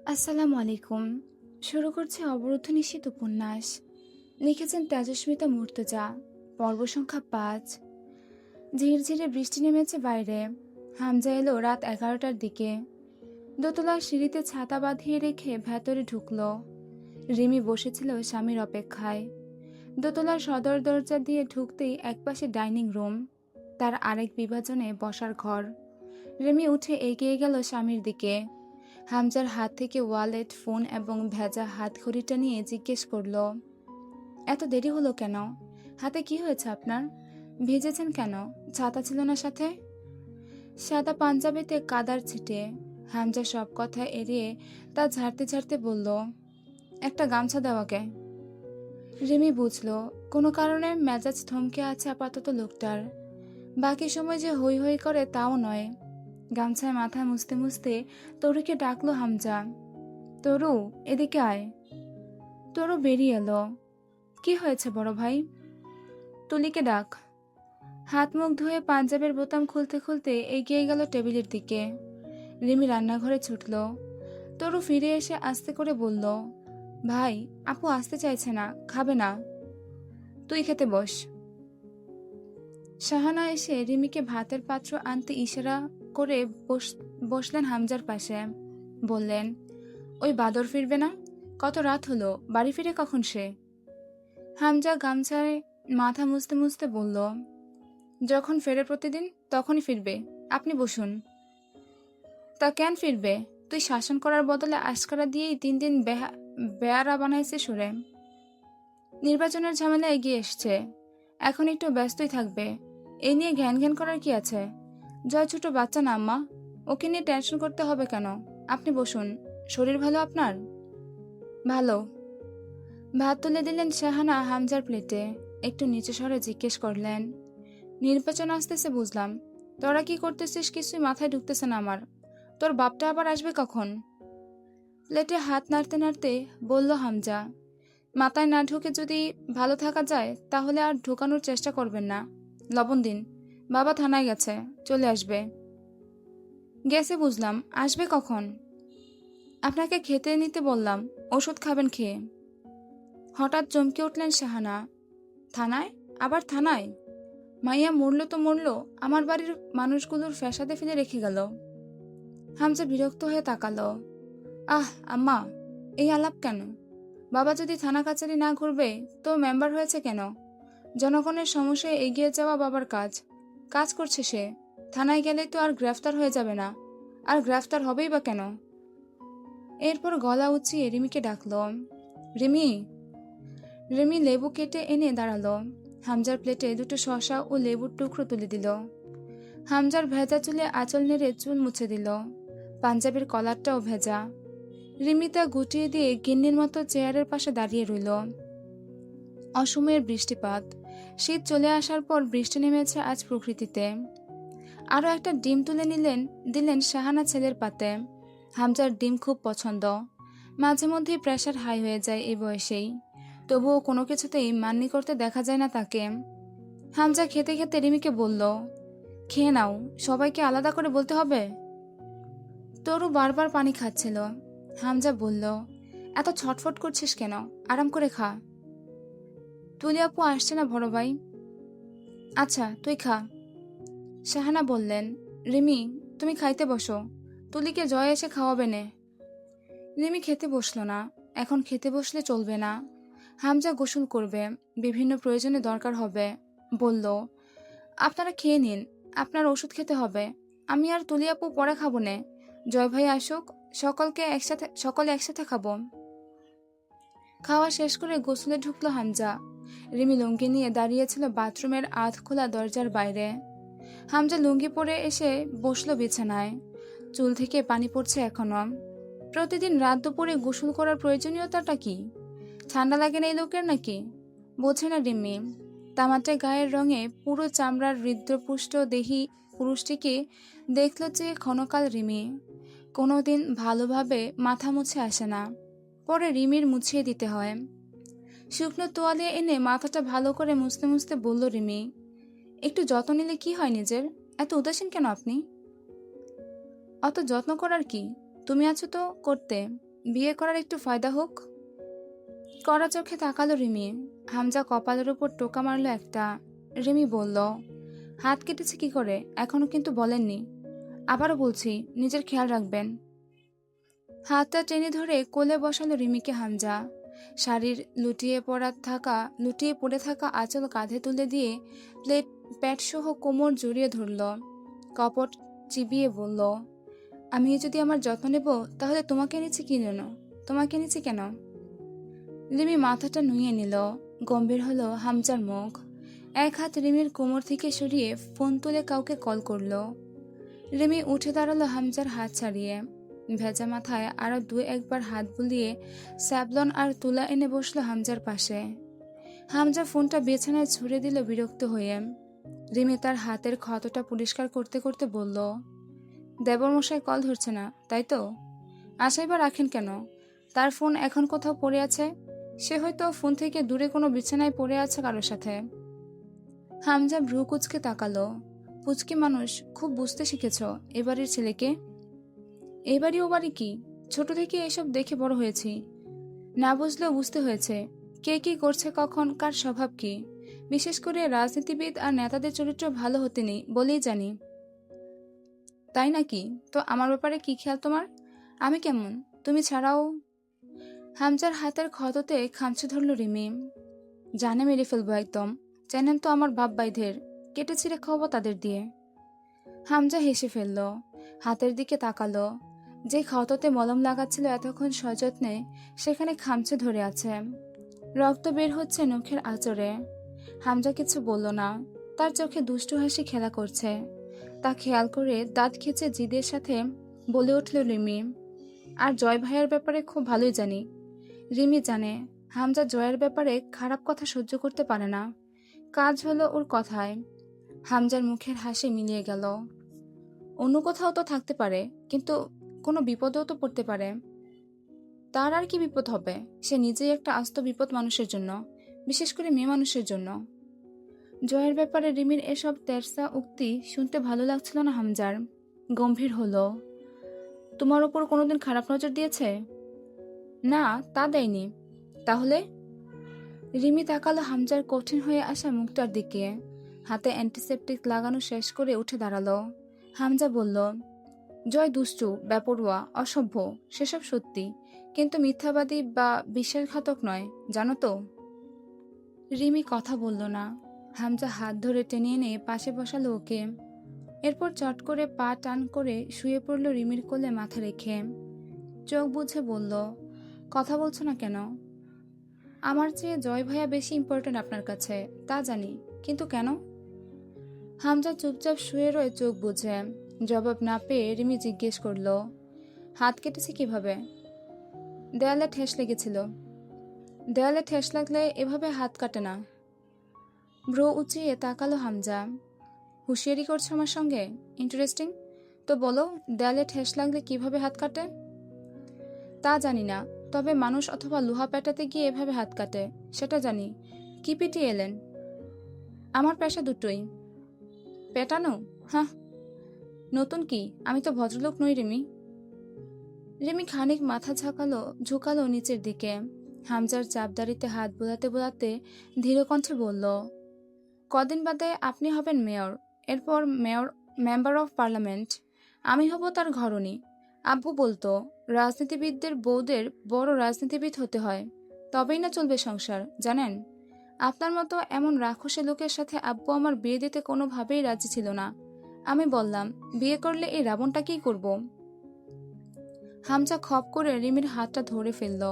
আসসালামু আলাইকুম। শুরু করছে অবরুদ্ধ নিশীথ উপন্যাস। লিখেছেন তেজস্মিতা মুর্তজা। পর্ব সংখ্যা ৫। ঝিরঝিরে বৃষ্টি নেমেছে বাইরে। হামজা এলো রাত ১১টার দিকে। দোতলার সিঁড়িতে ছাতা বাঁধিয়ে রেখে ভেতরে ঢুকলো। রিমি বসেছিল স্বামীর অপেক্ষায়। দোতলার সদর দরজা দিয়ে ঢুকতেই একপাশে ডাইনিং রুম, তার আরেক বিভাজনে বসার ঘর। রিমি উঠে এগিয়ে গেল স্বামীর দিকে। হামজার হাত থেকে ওয়ালেট, ফোন এবং ভেজা হাতঘড়িটা নিয়ে জিজ্ঞেস করলো, এত দেরি হলো কেন? হাতে কি হয়েছে আপনার? ভিজেছেন কেন? ছাতা ছিল না সাথে? সাদা পাঞ্জাবিতে কাদার ছিটে। হামজা সব কথা এড়িয়ে তা ঝাড়তে ঝাড়তে বলল, একটা গামছা দেওয়াকে। রিমি বুঝলো কোনো কারণে মেজাজ থমকে আছে আপাতত লোকটার। বাকি সময় যে হই হই করে তাও নয়। গামছায় মাথা মুছতে মুছতে তরুকে ডাকলো হামজা। তরু, এদিকে আয়। তরু বেরিয়ে এলো। কি হয়েছে বড় ভাই? তুলিকে ডাক। হাত মুখ ধুয়ে পাঞ্জাবের বোতাম খুলতে খুলতে এগিয়ে গেল টেবিলের দিকে। রিমি রান্নাঘরে ছুটল। তরু ফিরে এসে আস্তে করে বলল, ভাই, আপু আসতে চাইছে না, খাবে না। তুই খেতে বস। শাহানা এসে রিমিকে ভাতের পাত্র আনতে ইশারা করে বসলেন হামজার পাশে। বললেন, ওই বাদর ফিরবে না? কত রাত হলো, বাড়ি ফিরে কখন সে? হামজা গামছায় মাথা মুছতে মুছতে বলল, যখন ফেরে প্রতিদিন তখনই ফিরবে, আপনি বসুন। তা কেন ফিরবে? তুই শাসন করার বদলে আশকারা দিয়েই দিন দিন বেয়ারা বানাইছে সুরে। নির্বাচনের ঝামেলা এগিয়ে এসছে, এখন একটু ব্যস্তই থাকবে। এই নিয়ে ঘ্যান ঘ্যান করার কি আছে? জয় ছোট বাচ্চা না আম্মা, ওকে নিয়ে টেনশন করতে হবে কেন? আপনি বসুন। শরীর ভালো আপনার? ভালো। ভাত তুলে দিলেন শাহানা হামজার প্লেটে। একটু নিচু স্বরে জিজ্ঞেস করলেন, নির্বাচন আসতেছে বুঝলাম, তোরা কি করতেছিস কিছুই মাথায় ঢুকতেছে না আমার। তোর বাপটা আবার আসবে কখন? প্লেটে হাত নাড়তে নাড়তে বলল হামজা, মাথায় না ঢুকে যদি ভালো থাকা যায় তাহলে আর ঢোকানোর চেষ্টা করবেন না। লবণ দিন। বাবা থানায় গেছে, চলে আসবে। গেছে বুঝলাম, আসবে কখন? আপনাকে খেতে নিতে বললাম, ওষুধ খাবেন খেয়ে। হঠাৎ চমকে উঠলেন শাহানা। থানায়? আবার থানায়? মাইয়া মরল তো মরল, আমার বাড়ির মানুষগুলোর ফ্যাসাদে ফেলে রেখে গেল। হামজা বিরক্ত হয়ে তাকালো। আহ আম্মা, এই আলাপ কেন? বাবা যদি থানা কাচারি না ঘুরবে তো মেম্বার হয়েছে কেন? জনগণের সমস্যায় এগিয়ে যাওয়া বাবার কাজ। কাজ করছে সে। থানায় গেলেই তো আর গ্রেফতার হয়ে যাবে না। আর গ্রেফতার হবেই বা কেন? এরপর গলা উঁচিয়ে রিমিকে ডাকল। রিমি। রিমি লেবু কেটে এনে দাঁড়ালো। হামজার প্লেটে দুটো শসা ও লেবুর টুকরো তুলে দিল। হামজার ভেজা চুলে আঁচল নেড়ে চুল মুছে দিল। পাঞ্জাবের কলারটাও ভেজা। রিমি তা গুটিয়ে দিয়ে গিন্নির মতো চেয়ারের পাশে দাঁড়িয়ে রইল। অসময়ের বৃষ্টিপাত। শীত চলে আসার পর বৃষ্টি নেমেছে আজ প্রকৃতিতে। আরও একটা ডিম তুলে দিলেন শাহানা ছেলের পাতে। হামজার ডিম খুব পছন্দ। মাঝে মধ্যেই প্রেশার হাই হয়ে যায় এই বয়সেই। তবুও কোনো কিছুতেই মান্নি করতে দেখা যায় না তাকে। হামজা খেতে খেতে রিমিকে বলল, খেয়ে নাও, সবাইকে আলাদা করে বলতে হবে। তরু বারবার পানি খাচ্ছিল। হামজা বলল, এত ছটফট করছিস কেন? আরাম করে খা। তুলি আপু আসছে না বড় ভাই? আচ্ছা তুই খা। শাহানা বললেন, রিমি, তুমি খাইতে বসো, তুলিকে জয় এসে খাওয়াবে নে। রিমি খেতে বসলো না। এখন খেতে বসলে চলবে না। হামজা গোসল করবে, বিভিন্ন প্রয়োজনে দরকার হবে। বলল, আপনারা খেয়ে নিন, আপনার ওষুধ খেতে হবে। আমি আর তুলি আপু পরে খাবো নে। জয় ভাই আসুক, সকলে একসাথে খাবো। খাওয়া শেষ করে গোসলে ঢুকলো হামজা। রিমি লুঙ্গি নিয়ে দাঁড়িয়েছিল বাথরুমের আধ খোলা দরজার বাইরে। হামজা লুঙ্গি পরে এসে বসলো বিছানায়। চুল থেকে পানি পড়ছে এখনো। প্রতিদিন রাত দুপুরে গোসল করার প্রয়োজনীয়তাটা কি? ঠান্ডা লাগে না এই লোকের নাকি? বোঝে না রিমি। তামাটে গায়ের রঙে পুরো চামড়ার হৃদ্রপুষ্ট দেহি পুরুষটিকে দেখল যে ক্ষণকাল রিমি। কোনোদিন ভালোভাবে মাথা মুছে আসে না, পরে রিমির মুছিয়ে দিতে হয়। শুকনো তোয়ালে এনে মাথাটা ভালো করে মুছতে মুছতে বলল রিমি, একটু যত্ন নিলে কি হয় নিজের? এত উদাসীন কেন আপনি? অত যত্ন করার কি, তুমি আছো তো করতে। বিয়ে করার একটু ফায়দা হোক। কড়া চোখে তাকালো রিমি। হামজা কপালের উপর টোকা মারল একটা। রিমি বলল, হাত কেটেছে কি করে, এখনো কিন্তু বলেননি। আবারও বলছি, নিজের খেয়াল রাখবেন। হাতটা টেনে ধরে কোলে বসালো রিমিকে হামজা। শাড়ির লুটিয়ে পড়ে থাকা আঁচল কাঁধে তুলে দিয়ে প্যাট সহ কোমর জড়িয়ে ধরল। কপট চিবিয়ে বলল, আমি যদি আমার যত্ন নেব তাহলে তোমাকে এনেছি কেন? রিমি মাথাটা নুয়ে নিল। গম্ভীর হলো হামজার মুখ। এক হাত রিমির কোমর থেকে সরিয়ে ফোন তুলে কাউকে কল করলো। রিমি উঠে দাঁড়ালো হামজার হাত ছাড়িয়ে। ভেজা মাথায় আরো একবার হাত বুলিয়ে স্যাবলন আর তুলা এনে বসলো হামজার পাশে। হামজা ফোনটা বিছানায় ছুঁড়ে দিল বিরক্ত হয়ে। রিমি তার হাতের ক্ষতটা পরিষ্কার করতে করতে বলল, দেবরমশাই কল ধরছে না, তাই তো? আশাই বা রাখেন কেন? তার ফোন এখন কোথাও পড়ে আছে। সে হয়তো ফোন থেকে দূরে কোনো বিছানায় পড়ে আছে কারোর সাথে। হামজা ভ্রু কুচকে তাকালো। পুচকি মানুষ, খুব বুঝতে শিখেছ এবারের ছেলেকে। এবারই ও বাড়ি কি? ছোট থেকে এসব দেখে বড় হয়েছি। না বুঝলেও বুঝতে হয়েছে কে কি করছে, কখন কার স্বভাব কি। বিশেষ করে রাজনীতিবিদ আর নেতাদের চরিত্র ভালো হতে নেই বলেই জানি। তাই নাকি? তো আমার ব্যাপারে কি খেয়াল তোমার? আমি কেমন, তুমি ছাড়াও? হামজার হাতের ক্ষততে খামচে ধরল রিমি। জানে মেরে ফেলবো একদম। চেনেন তো আমার বাপ ভাইদের, কেটে ছিঁড়ে খাওয়াবো তাদের দিয়ে। হামজা হেসে ফেলল, হাতের দিকে তাকালো। যে ক্ষততে মলম লাগাচ্ছিল এতক্ষণ সযত্নে, সেখানে খামচে ধরে আছে। রক্ত বের হচ্ছে নখের আঁচড়ে। হামজা কিছু বলল না। তার চোখে দুষ্টু হাসি খেলা করছে। তা খেয়াল করে দাঁত খিচে জিদের সাথে বলে উঠল রিমি, আর জয় ভাইয়ের ব্যাপারে খুব ভালোই জানি। রিমি জানে হামজা জয়ের ব্যাপারে খারাপ কথা সহ্য করতে পারে না। কাজ হলো ওর কথায়। হামজার মুখের হাসি মিলিয়ে গেল। অন্য কোথাও তো থাকতে পারে, কিন্তু কোনো বিপদেও তো পড়তে পারে। তার আর কি বিপদ হবে? সে নিজেই একটা আস্ত বিপদ মানুষের জন্য, বিশেষ করে মেয়ে মানুষের জন্য। জয়ের ব্যাপারে রিমির এসব তেরসা উক্তি শুনতে ভালো লাগছিল না হামজার। গম্ভীর হলো, তোমার ওপর কোনোদিন খারাপ নজর দিয়েছে? না, তা দেয়নি। তাহলে? রিমি তাকালো হামজার কঠিন হয়ে আসা মুখটার দিকে। হাতে অ্যান্টিসেপটিক লাগানো শেষ করে উঠে দাঁড়ালো। হামজা বলল, জয় দুষ্টু, বেপরোয়া, অসভ্য, সেসব সত্যি, কিন্তু মিথ্যাবাদী বা বিশ্বাসঘাতক নয়, জানো তো? রিমি কথা বলল না। হামজা হাত ধরে টেনে এনে পাশে বসালো ওকে। এরপর চট করে পা টান করে শুয়ে পড়ল রিমির কোলে মাথা রেখে। চোখ বুঝে বলল, কথা বলছো না কেন? আমার চেয়ে জয় ভাইয়া বেশি ইম্পর্টেন্ট আপনার কাছে, তা জানি, কিন্তু কেন? হামজা চুপচাপ শুয়ে রয়ে চোখ বুঝে। জবাব না পেয়ে রিমি জিজ্ঞেস করল, হাত কেটেছে কিভাবে? দেয়ালে ঠেস লেগেছিল। দেয়ালে ঠেস লাগলে এভাবে হাত কাটে না। ভ্রু উঁচিয়ে তাকালো হামজা। হুঁশিয়ারি করছো আমার সঙ্গে? ইন্টারেস্টিং। তো বলো, দেয়ালে ঠেস লাগলে কিভাবে হাত কাটে? তা জানি না, তবে মানুষ অথবা লোহা পেটাতে গিয়ে এভাবে হাত কাটে, সেটা জানি। কি পিটিয়ে এলেন? আমার পেশা দুটোই। পেটানো? হ্যাঁ। নতুন কি? আমি তো ভদ্রলোক নই রিমি। রিমি খানিক মাথা ঝুঁকালো নিচের দিকে। হামজার চাপদারিতে হাত বোলাতে বোলাতে ধীর কণ্ঠে বলল, কদিন বাদে আপনি হবেন মেয়র, এরপর মেম্বার অফ পার্লামেন্ট। আমি হব তার ঘরণী। আব্বু বলতো, রাজনীতিবিদদের বউদের বড় রাজনীতিবিদ হতে হয়, তবেই না চলবে সংসার, জানেন? আপনার মতো এমন রাক্ষসী লোকের সাথে আব্বু আমার বিয়ে দিতে কোনোভাবেই রাজি ছিল না। আমি বললাম, বিয়ে করলে এই রাবণটাকেই করব। হামজা খপ করে রিমির হাতটা ধরে ফেলল।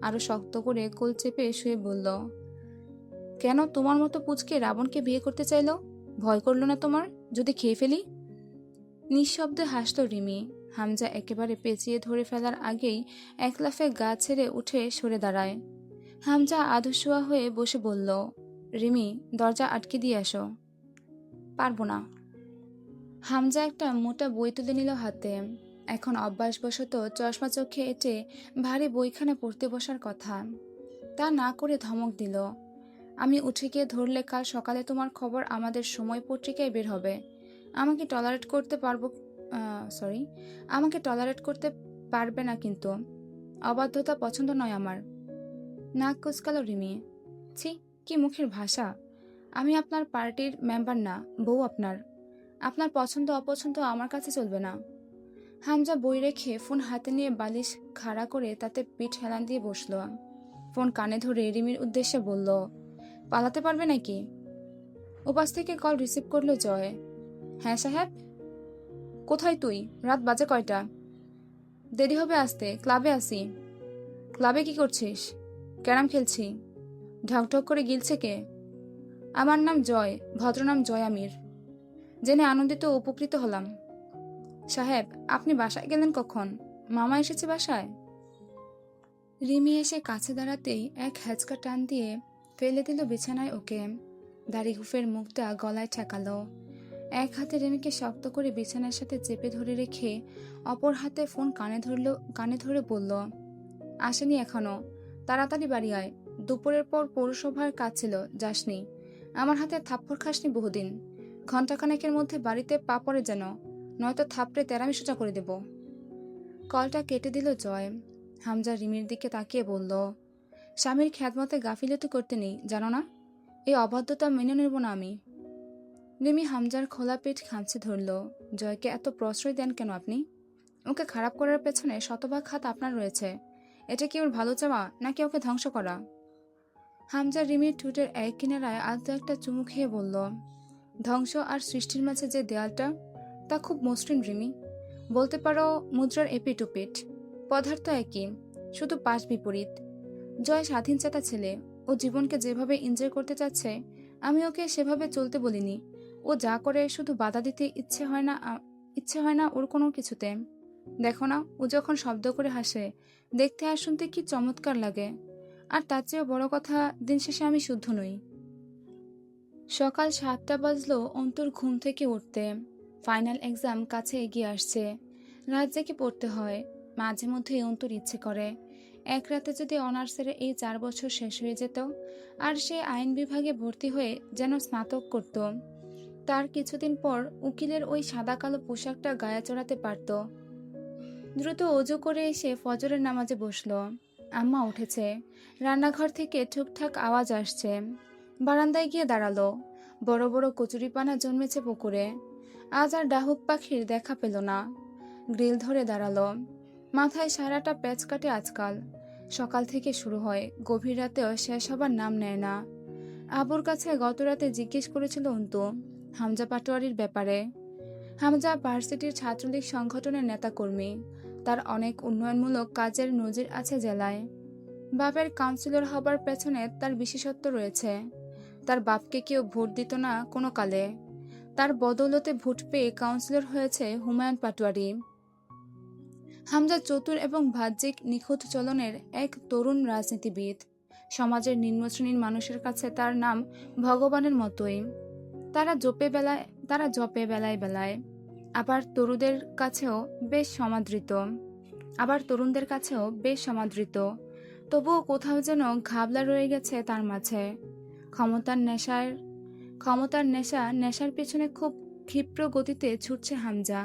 আরো শক্ত করে কোল চেপে শুয়ে বলল, কেন তোমার মতো পুচকে রাবণকে বিয়ে করতে চাইল? ভয় করলো না তোমার, যদি খেয়ে ফেলি? নিঃশব্দে হাসল রিমি। হামজা একেবারে পেঁচিয়ে ধরে ফেলার আগেই এক লাফে গা ছেড়ে উঠে সরে দাঁড়ায়। হামজা আধশোয়া হয়ে বসে বলল, রিমি, দরজা আটকে দিয়ে আসো। পারবো না। হামজা একটা মোটা বই তুলে নিল হাতে। এখন অভ্যাসবশত চশমা চোখে এঁটে ভারী বইখানা পড়তে বসার কথা। তা না করে ধমক দিল, আমি উঠে গিয়ে ধরলে কাল সকালে তোমার খবর আমাদের সময় পত্রিকায় বের হবে। আমাকে টলারেট করতে পারবে না কিন্তু। অবাধ্যতা পছন্দ নয় আমার। নাক কুচকালো রিমি। ছি, কি মুখের ভাষা! আমি আপনার পার্টির মেম্বার না, বউ আপনার। আপনার পছন্দ অপছন্দ আমার কাছে চলবে না। হামজা বই রেখে ফোন হাতে নিয়ে বালিশ খাড়া করে তাতে পিঠ হেলান দিয়ে বসল। ফোন কানে ধরে রিমির উদ্দেশ্যে বলল, পালাতে পারবে নাকি? উপাস থেকে কল রিসিভ করলো জয়। হ্যাঁ সাহেব। কোথায় তুই? রাত বাজে কয়টা? দেরি হবে আসতে, ক্লাবে আসি। ক্লাবে কি করছিস? ক্যারাম খেলছি। ঢকঢক করে গিলছে কে? আমার নাম জয়, ভদ্রনাম জয় আমির। জেনে আনন্দিত ও উপকৃত হলাম। সাহেব, আপনি বাসায় গেলেন কখন? মামা এসেছে বাসায়? রিমি এসে কাছে দাঁড়াতেই এক হ্যাচকা টান দিয়ে ফেলে দিল বিছানায় ওকে। দাড়ি গুফের মুখটা গলায় ঠেকালো। এক হাতে রিমিকে শক্ত করে বিছানার সাথে চেপে ধরে রেখে অপর হাতে ফোন কানে ধরে বলল, আসেনি এখনো? তাড়াতাড়ি বাড়ি আয়। দুপুরের পর পৌরসভার কাজ ছিল, যাসনি। আমার হাতে থাপ্পড় খাসনি বহুদিন। ঘণ্টাখানেকের মধ্যে বাড়িতে পা পড়ে যেন, নয়তো থাপড়ে তেরামি সোজা করে দেব। কলটা কেটে দিল জয়। হামজা রিমির দিকে তাকিয়ে বলল, স্বামীর খ্যাতমতে গাফিলতি করতে নেই, জানো না? এই অবাধ্যতা মেনে নেব না আমি। রিমি হামজার খোলা পেট খামচে ধরল। জয়কে এত প্রশ্রয় দেন কেন আপনি? ওকে খারাপ করার পেছনে শতভাগ হাত আপনার রয়েছে। এটা কি ওর ভালো চাওয়া, নাকি ওকে ধ্বংস করা? হামজা রিমির ঠোঁটের এক কিনারায় আলতো একটা চুমু খেয়ে বলল, ধ্বংস আর সৃষ্টির মাঝে যে দেয়ালটা, তা খুব মসৃণ রিমি। বলতে পারো মুদ্রার এপিট ওপিট। পদার্থ একই, শুধু পাশ বিপরীত। জয় স্বাধীনচেতা ছেলে। ও জীবনকে যেভাবে এনজয় করতে চাচ্ছে, আমি ওকে সেভাবে চলতে বলিনি। ও যা করে শুধু বাধা দিতে ইচ্ছে হয় না ওর কোনো কিছুতে। দেখো না, ও যখন শব্দ করে হাসে, দেখতে আর শুনতে কি চমৎকার লাগে। আর তার চেয়েও বড় কথা, দিন শেষে আমি শুদ্ধ নই। সকাল 7টা বাজলো অন্তর ঘুম থেকে উঠতে। ফাইনাল এক্সাম কাছে এগিয়ে আসছে। রাত জেগে পড়তে হয়। মাঝে মধ্যেই অন্তর ইচ্ছে করে এক রাতে যদি অনার্সের এই 4 বছর শেষ হয়ে যেত, আর সে আইন বিভাগে ভর্তি হয়ে যেন স্নাতক করত। তার কিছুদিন পর উকিলের ওই সাদা কালো পোশাকটা গায়ে চড়াতে পারত। দ্রুত অজু করে এসে ফজরের নামাজে বসল। আম্মা উঠেছে। রান্নাঘর থেকে ঠুকঠাক আওয়াজ আসছে। বারান্দায় গিয়ে দাঁড়ালো। বড় বড় কচুরিপানা জন্মেছে পুকুরে। আজ আর ডাহুক পাখির দেখা পেল না। গ্রিল ধরে দাঁড়ালো। মাথায় সারাটা প্যাচ কাটে আজকাল। সকাল থেকে শুরু হয়, গভীর রাতেও শেষ হবার নাম নেয় না। আবুর কাছে গত রাতে জিজ্ঞেস করেছিল অন্তু হামজা পাটোয়ারির ব্যাপারে। হামজা ভার্সিটির ছাত্রলীগ সংগঠনের নেতাকর্মী। তার অনেক উন্নয়নমূলক কাজের নজির আছে জেলায়। বাপের কাউন্সিলর হবার পেছনে তার বিশেষত্ব রয়েছে। তার বাপকে কেউ ভোট দিত না কোনো কালে। তার বদৌলতে ভোট পেয়ে কাউন্সিলর হয়েছে হুমায়ুন পাটোয়ারি। হামজা চতুর এবং বাহ্যিক নিখুঁত চলনের এক তরুণ রাজনীতিবিদ। সমাজের নিম্ন শ্রেণীর মানুষের কাছে তার নাম ভগবানের মতোই। তারা জপে বেলায় বেলায়। আবার তরুণদের কাছেও বেশ সমাদৃত। তবুও কোথাও যেন ঘাবলা রয়ে গেছে তার মাঝে। ক্ষমতার নেশার পেছনে খুব ক্ষিপ্র গতিতে ছুটছে হামজা।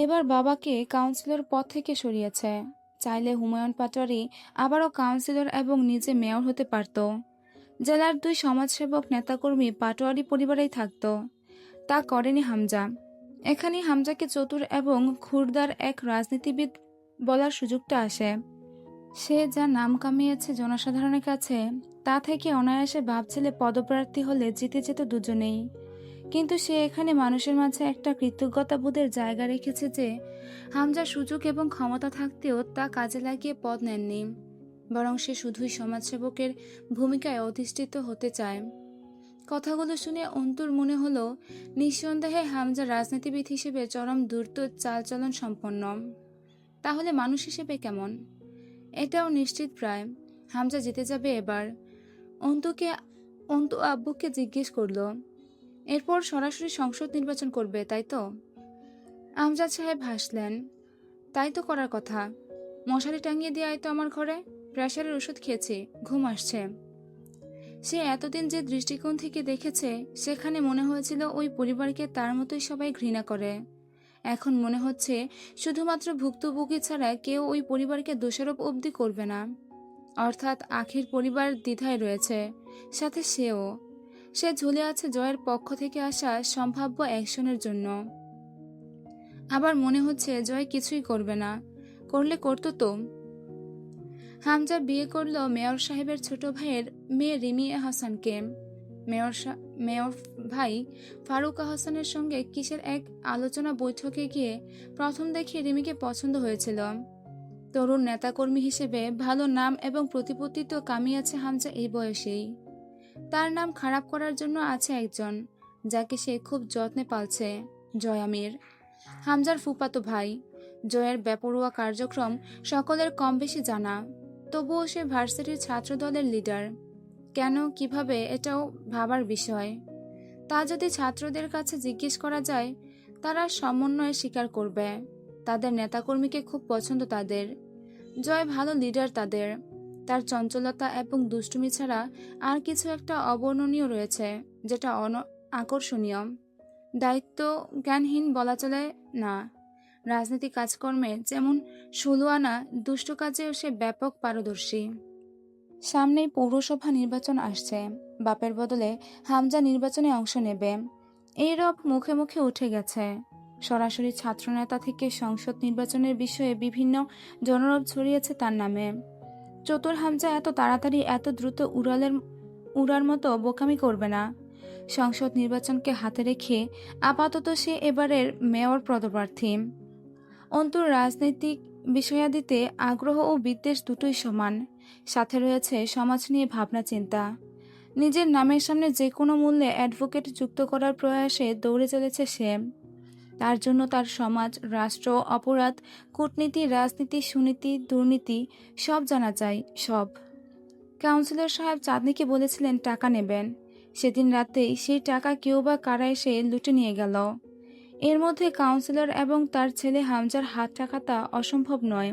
এবার বাবাকে কাউন্সিলর পদ থেকে সরিয়েছে। চাইলে হুমায়ুন পাটোয়ারি আবারও কাউন্সিলর এবং নিজে মেয়র হতে পারত। জেলার 2 সমাজসেবক নেতাকর্মী পাটোয়ারি পরিবারেই থাকত। তা করেনি হামজা। এখানে হামজাকে চতুর এবং ক্ষুরদার এক রাজনীতিবিদ বলার সুযোগটা আসে। সে যা নাম কামিয়েছে জনসাধারণের কাছে, তা থেকে অনায়াসে ভাবছিলে পদপ্রার্থী হলে জিতে যেত দুজনেই। কিন্তু সে এখানে মানুষের মাঝে একটা কৃতজ্ঞতাবোধের জায়গা রেখেছে যে হামজা সুযোগ এবং ক্ষমতা থাকতেও তা কাজে লাগিয়ে পদ নেননি। বরং সে শুধুই সমাজসেবকের ভূমিকায় অধিষ্ঠিত হতে চায়। কথাগুলো শুনে অন্তুর মনে হলো, নিঃসন্দেহে হামজা রাজনীতিবিদ হিসেবে চরম দ্রুত চালচলন সম্পন্ন। তাহলে মানুষ হিসেবে কেমন? এটাও নিশ্চিত প্রায়, হামজা জিতে যাবে এবার। অন্তু আব্বুকে জিজ্ঞেস করলো, এরপর সরাসরি সংসদ নির্বাচন করবে, তাই তো? আমজাদ সাহেব হাসলেন। তাই তো করার কথা। মশারি টাঙিয়ে দিয়ে আয় তো আমার ঘরে। প্রেসারের ওষুধ খেয়েছি, ঘুম আসছে। সে এতদিন যে দৃষ্টিকোণ থেকে দেখেছে, সেখানে মনে হয়েছিল ওই পরিবারকে তার মতোই সবাই ঘৃণা করে। এখন মনে হচ্ছে শুধুমাত্র ভুক্তভোগী ছাড়া কেউ ওই পরিবারকে দোষারোপ অবধি করবে না। অর্থাৎ আখির পরিবার দ্বিধায় রয়েছে, সাথে সে ঝুলে আছে জয়ের পক্ষ থেকে আসা সম্ভাব্য অ্যাকশনের জন্য। আবার মনে হচ্ছে জয় কিছুই করবে না, করলে করতো তো। হামজা বিয়ে করল মেয়র সাহেবের ছোট ভাইয়ের মেয়ে রিমিয়া হাসানকে। মেয়র ভাই ফারুক হাসানের সঙ্গে কিসের এক আলোচনা বৈঠকে গিয়ে প্রথম দেখে রিমিকে পছন্দ হয়েছিল। তরুণ নেতাকর্মী হিসেবে ভালো নাম এবং প্রতিপত্তি তো কামিয়েছে হামজা এই বয়সেই। তার নাম খারাপ করার জন্য আছে একজন, যাকে সে খুব যত্নে পালছে, জয় আমির, হামজার ফুফাতো ভাই। জয়ের বেপরোয়া কার্যক্রম সকলের কম বেশি জানা, তবুও সে ভার্সিটির ছাত্রদলের লিডার। কেন, কিভাবে, এটাও ভাবার বিষয়। তা যদি ছাত্রদের কাছে জিজ্ঞেস করা যায়, তারা সমন্বয়ে স্বীকার করবে। তাদের নেতাকর্মীকে খুব পছন্দ তাদের। জয় ভালো লিডার তাদের। তার চঞ্চলতা এবং দুষ্টুমি ছাড়া আর কিছু একটা অবর্ণনীয় রয়েছে, যেটা আকর্ষণীয়। দায়িত্ব জ্ঞানহীন বলা চলে না। রাজনীতি কাজকর্মে যেমন ষোলোয়ানা, দুষ্ট কাজেও সে ব্যাপক পারদর্শী। সামনেই পৌরসভা নির্বাচন আসছে। বাপের বদলে হামজা নির্বাচনে অংশ নেবে, এই রব মুখে মুখে উঠে গেছে। সরাসরি ছাত্রনেতা থেকে সংসদ নির্বাচনের বিষয়ে বিভিন্ন জনরব ছড়িয়েছে তার নামে। চতুর হামজা এত তাড়াতাড়ি এত দ্রুত উড়ার মতো বোকামি করবে না। সংসদ নির্বাচনকে হাতে রেখে আপাতত সে এবারের মেয়র পদপ্রার্থী। অন্তর রাজনৈতিক বিষয়াদিতে আগ্রহ ও বিদ্বেষ দুটোই সমান। সাথে রয়েছে সমাজ নিয়ে ভাবনা চিন্তা। নিজের নামের সামনে যে কোনো মূল্যে অ্যাডভোকেট যুক্ত করার প্রয়াসে দৌড়ে চলেছে সে। তার জন্য তার সমাজ, রাষ্ট্র, অপরাধ, কূটনীতি, রাজনীতি, সুনীতি, দুর্নীতি সব জানা চাই, সব। কাউন্সিলর সাহেব চাঁদনিকে বলেছিলেন টাকা নেবেন। সেদিন রাতেই সেই টাকা কেউ বা কারা এসে লুটে নিয়ে গেল। এর মধ্যে কাউন্সিলর এবং তার ছেলে হামজার হাত রাখাটা অসম্ভব নয়।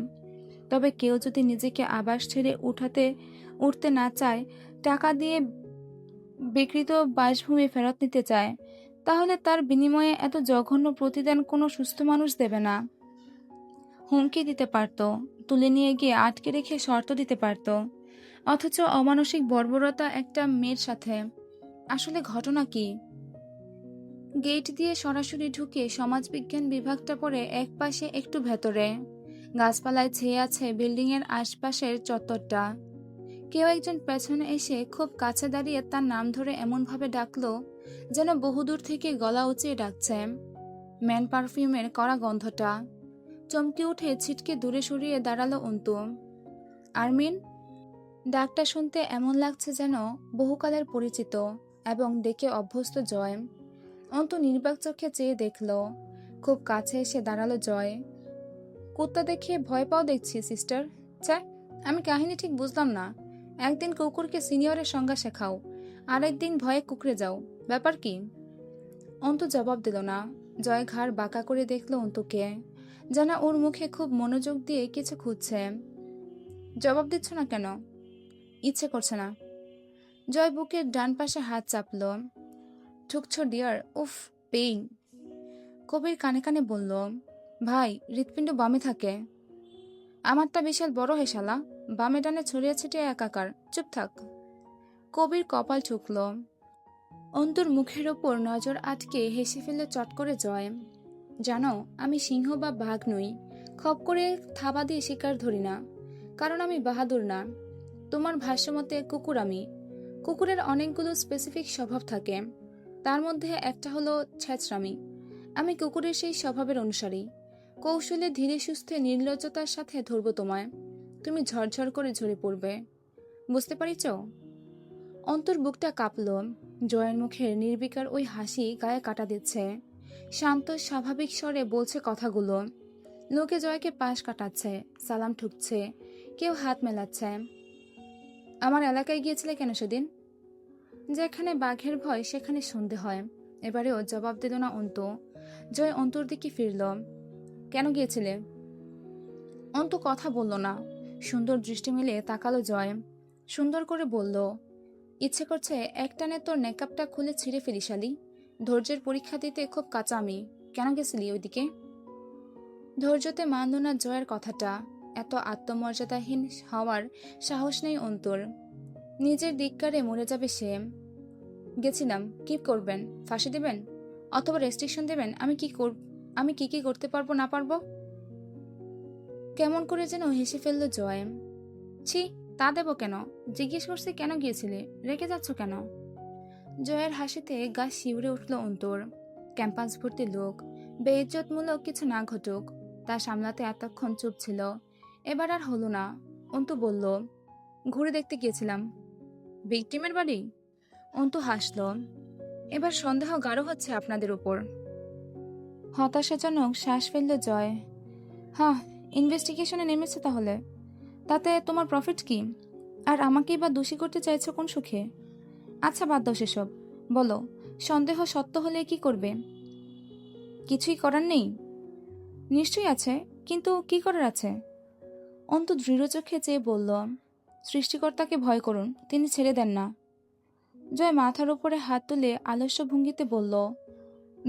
তবে কেউ যদি নিজেকে আবাস ছেড়ে উঠতে না চায়, টাকা দিয়ে বিকৃত বাসভূমি ফেরত নিতে চায়, তাহলে তার বিনিময়ে এত জঘন্য প্রতিদান কোনো সুস্থ মানুষ দেবে না। হুমকি দিতে পারত, তুলে নিয়ে গিয়ে আটকে রেখে শর্ত দিতে পারত। অথচ অমানসিক বর্বরতা একটা মেয়ের সাথে। আসলে ঘটনা কি? গেট দিয়ে সরাসরি ঢুকে সমাজবিজ্ঞান বিভাগটা পড়ে এক পাশে একটু ভেতরে। গাছপালায় ছেয়ে আছে বিল্ডিংয়ের আশপাশের চত্বরটা। কেউ একজন পেছনে এসে খুব কাছে দাঁড়িয়ে তার নাম ধরে এমনভাবে ডাকলো যেন বহুদূর থেকে গলা উঁচিয়ে ডাকছে। ম্যান পারফিউমের কড়া গন্ধটা। চমকে উঠে ছিটকে দূরে সরিয়ে দাঁড়ালো অন্তু। আরমিন? ডাকটা শুনতে এমন লাগছে যেন বহুকালের পরিচিত এবং ডেকে অভ্যস্ত জয়। অন্তু নির্বাক চোখে চেয়ে দেখল। খুব কাছে এসে দাঁড়ালো জয়। কুত্তা দেখে ভয় পাও দেখছি সিস্টার। ছ্যাঃ, আমি কাহিনী ঠিক বুঝলাম না। একদিন কুকুরকে সিনিয়রের সংজ্ঞা শেখাও, আরেকদিন ভয়ে কুকড়ে যাও, ব্যাপার কি? অন্তু জবাব দিল না। জয় ঘাড় বাঁকা করে দেখল অন্তুকে, যেন ওর মুখে খুব মনোযোগ দিয়ে কিছু খুঁজছে। জবাব দিচ্ছ না কেন? ইচ্ছে করছে না। জয় বুকের ডান পাশে হাত চাপল। ঠুকছ ডিয়ার? উফ, পেইন। কবির কানে কানে বলল, ভাই, হৃৎপিণ্ড বামে থাকে। আমারটা বিশাল বড় হে শালা, বামে ডানে ছড়িয়ে ছিটিয়ে একাকার। চুপ থাক। কবির কপাল ঠুকল। অন্তুর মুখের ওপর নজর আটকে হেসে ফেলল চট করে জয়। জানো, আমি সিংহ বা বাঘ নই। খপ করে থাবা দিয়ে শিকার ধরি না, কারণ আমি বাহাদুর না। তোমার ভাষ্যমতে কুকুর আমি। কুকুরের অনেকগুলো স্পেসিফিক স্বভাব থাকে, তার মধ্যে একটা হলো ছ্যাঁচড়ামি। আমি কুকুরের সেই স্বভাবের অনুসারী। কৌশলে ধীরে সুস্থে নির্লজ্জতার সাথে ধরব তোমায়। তুমি ঝরঝর করে ঝরে পড়বে। বুঝতে পারিছ? অন্তর বুকটা কাঁপল। জয়ের মুখের নির্বিকার ওই হাসি গায়ে কাটা দিচ্ছে। শান্ত স্বাভাবিক স্বরে বলছে কথাগুলো। লোকে জয়কে পাশ কাটাচ্ছে, সালাম ঠুকছে, কেউ হাত মেলাচ্ছে। আমার এলাকায় গিয়েছিলে কেন সেদিন? যেখানে বাঘের ভয় সেখানে সন্ধে হয়। এবারেও জবাব দিল না অন্তু। জয় অন্তুর দিকে ফিরল। কেন গিয়েছিলে? অন্তু কথা বলল না। সুন্দর দৃষ্টি মিলিয়ে তাকালো জয়। সুন্দর করে বলল, ইচ্ছে করছে একটানে তোর নেকআপটা খুলে ছিঁড়ে ফেলি শালি। ধৈর্যের পরীক্ষা দিতে খুব কাঁচা আমি। কেন গেছিলি ওইদিকে? ধৈর্যতে মানল না জয়ের কথাটা। এত আত্মমর্যাদাহীন হওয়ার সাহস নেই অন্তর। নিজের ধিক্কারে মরে যাবে সে। গেছিলাম, কি করবেন? ফাঁসি দেবেন অথবা রেস্ট্রিকশন দেবেন? আমি কি কি করতে পারবো না পারবো? কেমন করে যেন হেসে ফেলল জয়। ছি, তা দেব কেন? জিজ্ঞেস করছে কেন গিয়েছিলে, রেগে যাচ্ছ কেন? জয়ের হাসিতে গা শিউরে উঠল অন্তর। ক্যাম্পাস ভর্তি লোক, বেইজ্জতমূলক কিছু না ঘটুক তা সামলাতে এতক্ষণ চুপ ছিল। এবার আর হলো না। অন্তু বলল, ঘুরে দেখতে গিয়েছিলাম। ভিকটিমের বাড়ি? অন্তু হাসল। এবার সন্দেহ গাঢ় হচ্ছে আপনাদের উপর। হতাশাজনক শ্বাস ফেলল জয়। হ্যাঁ, ইনভেস্টিগেশনে নেমেছে তাহলে? তাতে তোমার প্রফিট কি? আর আমাকেই বা দোষী করতে চাইছো কোন সুখে? আচ্ছা, বাদ দাও সেসব। বলো, সন্দেহ সত্য হলে কি করবে? কিছুই করার নেই? নিশ্চয়ই আছে, কিন্তু কি করার আছে? অন্তু দৃঢ় চোখে চেয়ে বলল, সৃষ্টিকর্তাকে ভয় করুন, তিনি ছেড়ে দেন না। জয় মাথার উপরে হাত তুলে আলস্য ভঙ্গিতে বলল,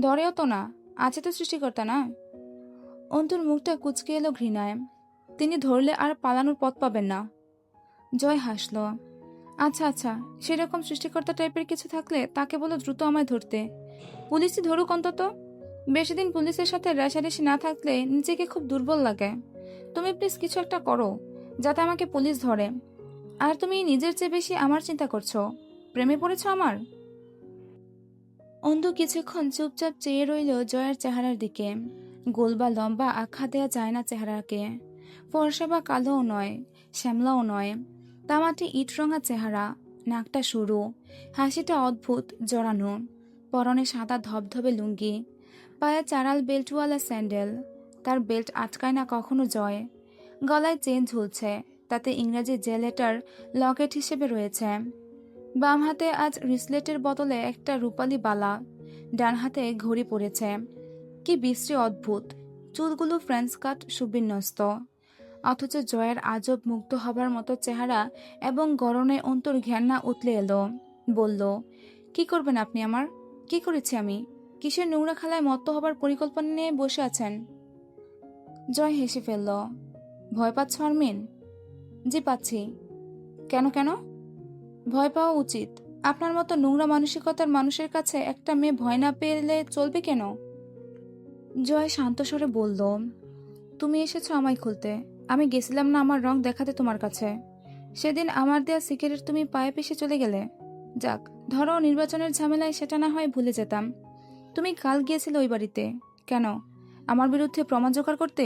ডরেও তো না, আছে তো সৃষ্টিকর্তা না? অন্তুর মুখটা কুঁচকে এলো ঘৃণায়। তিনি ধরলে আর পালানোর পথ পাবেন না। জয় হাসল। আচ্ছা আচ্ছা, সেরকম সৃষ্টিকর্তা টাইপের কিছু থাকলে তাকে বলো দ্রুত আমায় ধরতে। পুলিশই ধরুক অন্তত। বেশি দিন পুলিশের সাথে রেষারেষি না থাকলে নিজেকে খুব দুর্বল লাগে। তুমি প্লিজ কিছু একটা করো যাতে আমাকে পুলিশ ধরে। আর তুমি নিজের চেয়ে বেশি আমার চিন্তা করছো। প্রেমে পড়েছ আমার? অন্ধু কিছুক্ষণ চুপচাপ চেয়ে রইল জয়ের চেহারার দিকে। গোল বা লম্বা আখ্যা দেয়া যায় না চেহারাকে। ফর্সা বা কালোও নয়, শ্যামলাও নয়। তামাটে ইটরঙা চেহারা, নাকটা সরু, হাসিটা অদ্ভুত জড়ানো। পরনে সাদা ধবধবে লুঙ্গি, পায়ে চারাল বেল্টওয়ালা স্যান্ডেল। তার বেল্ট আটকায় না কখনো জয়। গলায় চেন ঝুলছে, তাতে ইংরেজি জে লেটার লকেট হিসেবে রয়েছে। বাম হাতে আজ রিসলেটের বদলে একটা রূপালি বালা, ডান হাতে ঘড়ি পড়েছে। কি বিশ্রী অদ্ভুত। চুলগুলো ফ্রেঞ্চ কাট সুবিন্যস্ত, অথচ জয়ের আজব মুগ্ধ হবার মতো চেহারা এবং গরনে অন্তর ঘেন্না উতলে এলো। বলল, কি করবেন আপনি আমার? কি করেছি আমি? কিসের নোংরা খেলায় মত্ত হবার পরিকল্পনা নিয়ে বসে আছেন? জয় হেসে ফেলল। ভয় পাচ্ছ আরমিন? জি পাচ্ছি। কেন কেন? ভয় পাওয়া উচিত। আপনার মতো নোংরা মানসিকতার মানুষের কাছে একটা মেয়ে ভয় না পেলে চলবে কেন? জয় শান্ত স্বরে বলল, তুমি এসেছো আমায় খুলতে। আমি গেছিলাম না আমার রং দেখাতে তোমার কাছে। সেদিন আমার দেয়া সিগারেট তুমি পায়ে পিষে চলে গেলে। যাক, ধরো নির্বাচনের ঝামেলায় সেটা না হয় ভুলে যেতাম। তুমি কাল গিয়েছিলে ওই বাড়িতে কেন? আমার বিরুদ্ধে প্রমাণ জোগাড় করতে?